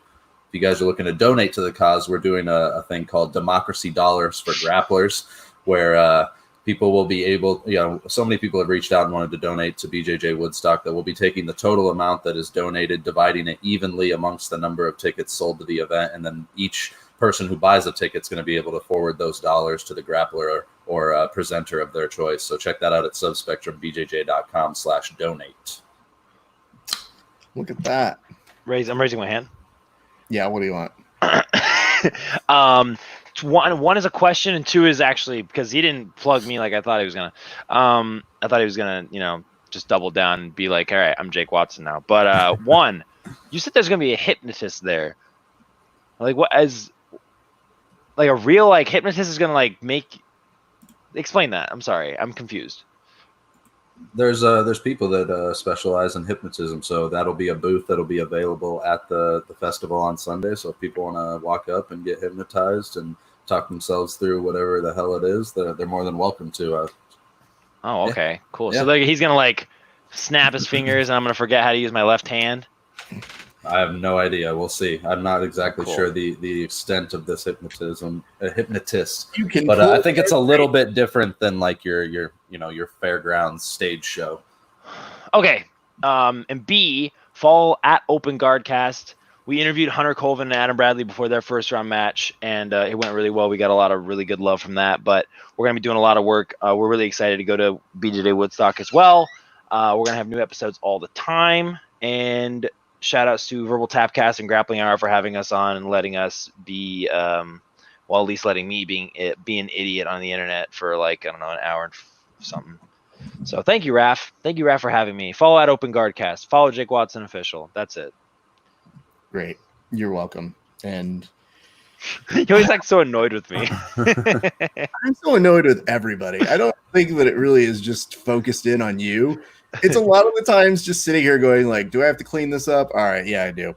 you guys are looking to donate to the cause, we're doing a thing called Democracy Dollars for Grapplers, where people will be able, so many people have reached out and wanted to donate to BJJ Woodstock that we'll be taking the total amount that is donated, dividing it evenly amongst the number of tickets sold to the event, and then each person who buys a ticket is going to be able to forward those dollars to the grappler or presenter of their choice. So check that out at subspectrumbjj.com/donate. Look at that. I'm raising my hand. Yeah, what do you want? One is a question, and two is actually because he didn't plug me like I thought he was gonna. I thought he was gonna, just double down and be like, all right, I'm Jake Watson now. But one, you said there's gonna be a hypnotist there. Like what as like a real hypnotist is gonna explain that. I'm sorry, I'm confused. There's people that specialize in hypnotism, so that'll be a booth that'll be available at the festival on Sunday. So if people want to walk up and get hypnotized and talk themselves through whatever the hell it is, they're more than welcome to. Oh, okay, yeah. Cool. Yeah. So he's gonna snap his fingers, and I'm gonna forget how to use my left hand. I have no idea. We'll see. I'm not exactly sure the extent of this hypnotism. A hypnotist, but I think it's a little bit different than your fairgrounds stage show. Okay. And B, follow at Open Guardcast. we interviewed Hunter Colvin and Adam Bradley before their first round match, and it went really well. We got a lot of really good love from that, but we're going to be doing a lot of work. We're really excited to go to BJJ Woodstock as well. We're going to have new episodes all the time, and shout outs to Verbal Tapcast and Grappling Hour for having us on and letting us be, well, at least letting me be an idiot on the internet for like, I don't know, an hour and something. So thank you, Raph. Thank you, Raph, for having me. Follow at Open Guard Cast. Follow Jake Watson Official. That's it. Great. You're welcome. And you always act so annoyed with me. I'm so annoyed with everybody. I don't think that it really is just focused in on you. It's a lot of the times just sitting here going like, do I have to clean this up? All right. Yeah, I do.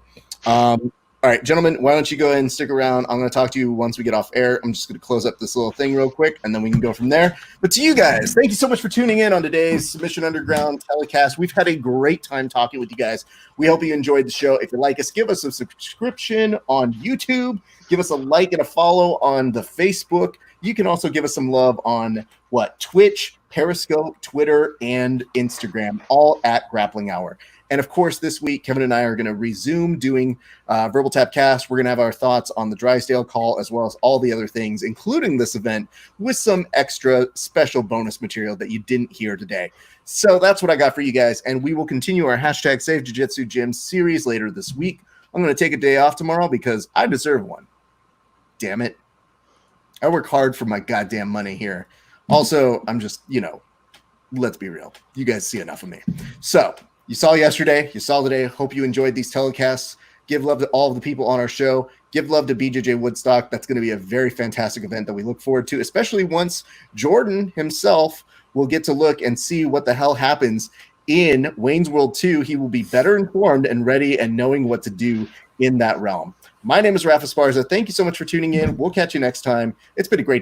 All right, gentlemen, why don't you go ahead and stick around? I'm going to talk to you once we get off air. I'm just going to close up this little thing real quick, and then we can go from there. But to you guys, thank you so much for tuning in on today's Submission Underground telecast. We've had a great time talking with you guys. We hope you enjoyed the show. If you like us, give us a subscription on YouTube. Give us a like and a follow on the Facebook. You can also give us some love on Twitch, Periscope, Twitter, and Instagram, all at Grappling Hour. And of course, this week, Kevin and I are going to resume doing Verbal Tap Cast. We're going to have our thoughts on the Drysdale call, as well as all the other things, including this event, with some extra special bonus material that you didn't hear today. So that's what I got for you guys. And we will continue our hashtag Save Jiu-Jitsu Gym series later this week. I'm going to take a day off tomorrow because I deserve one. Damn it. I work hard for my goddamn money here. Also, I'm just, let's be real. You guys see enough of me. So you saw yesterday, you saw today. Hope you enjoyed these telecasts. Give love to all of the people on our show. Give love to BJJ Woodstock. That's going to be a very fantastic event that we look forward to, especially once Jordan himself will get to look and see what the hell happens in Wayne's World 2. He will be better informed and ready and knowing what to do in that realm. My name is Rafa Esparza. Thank you so much for tuning in. We'll catch you next time. It's been a great day.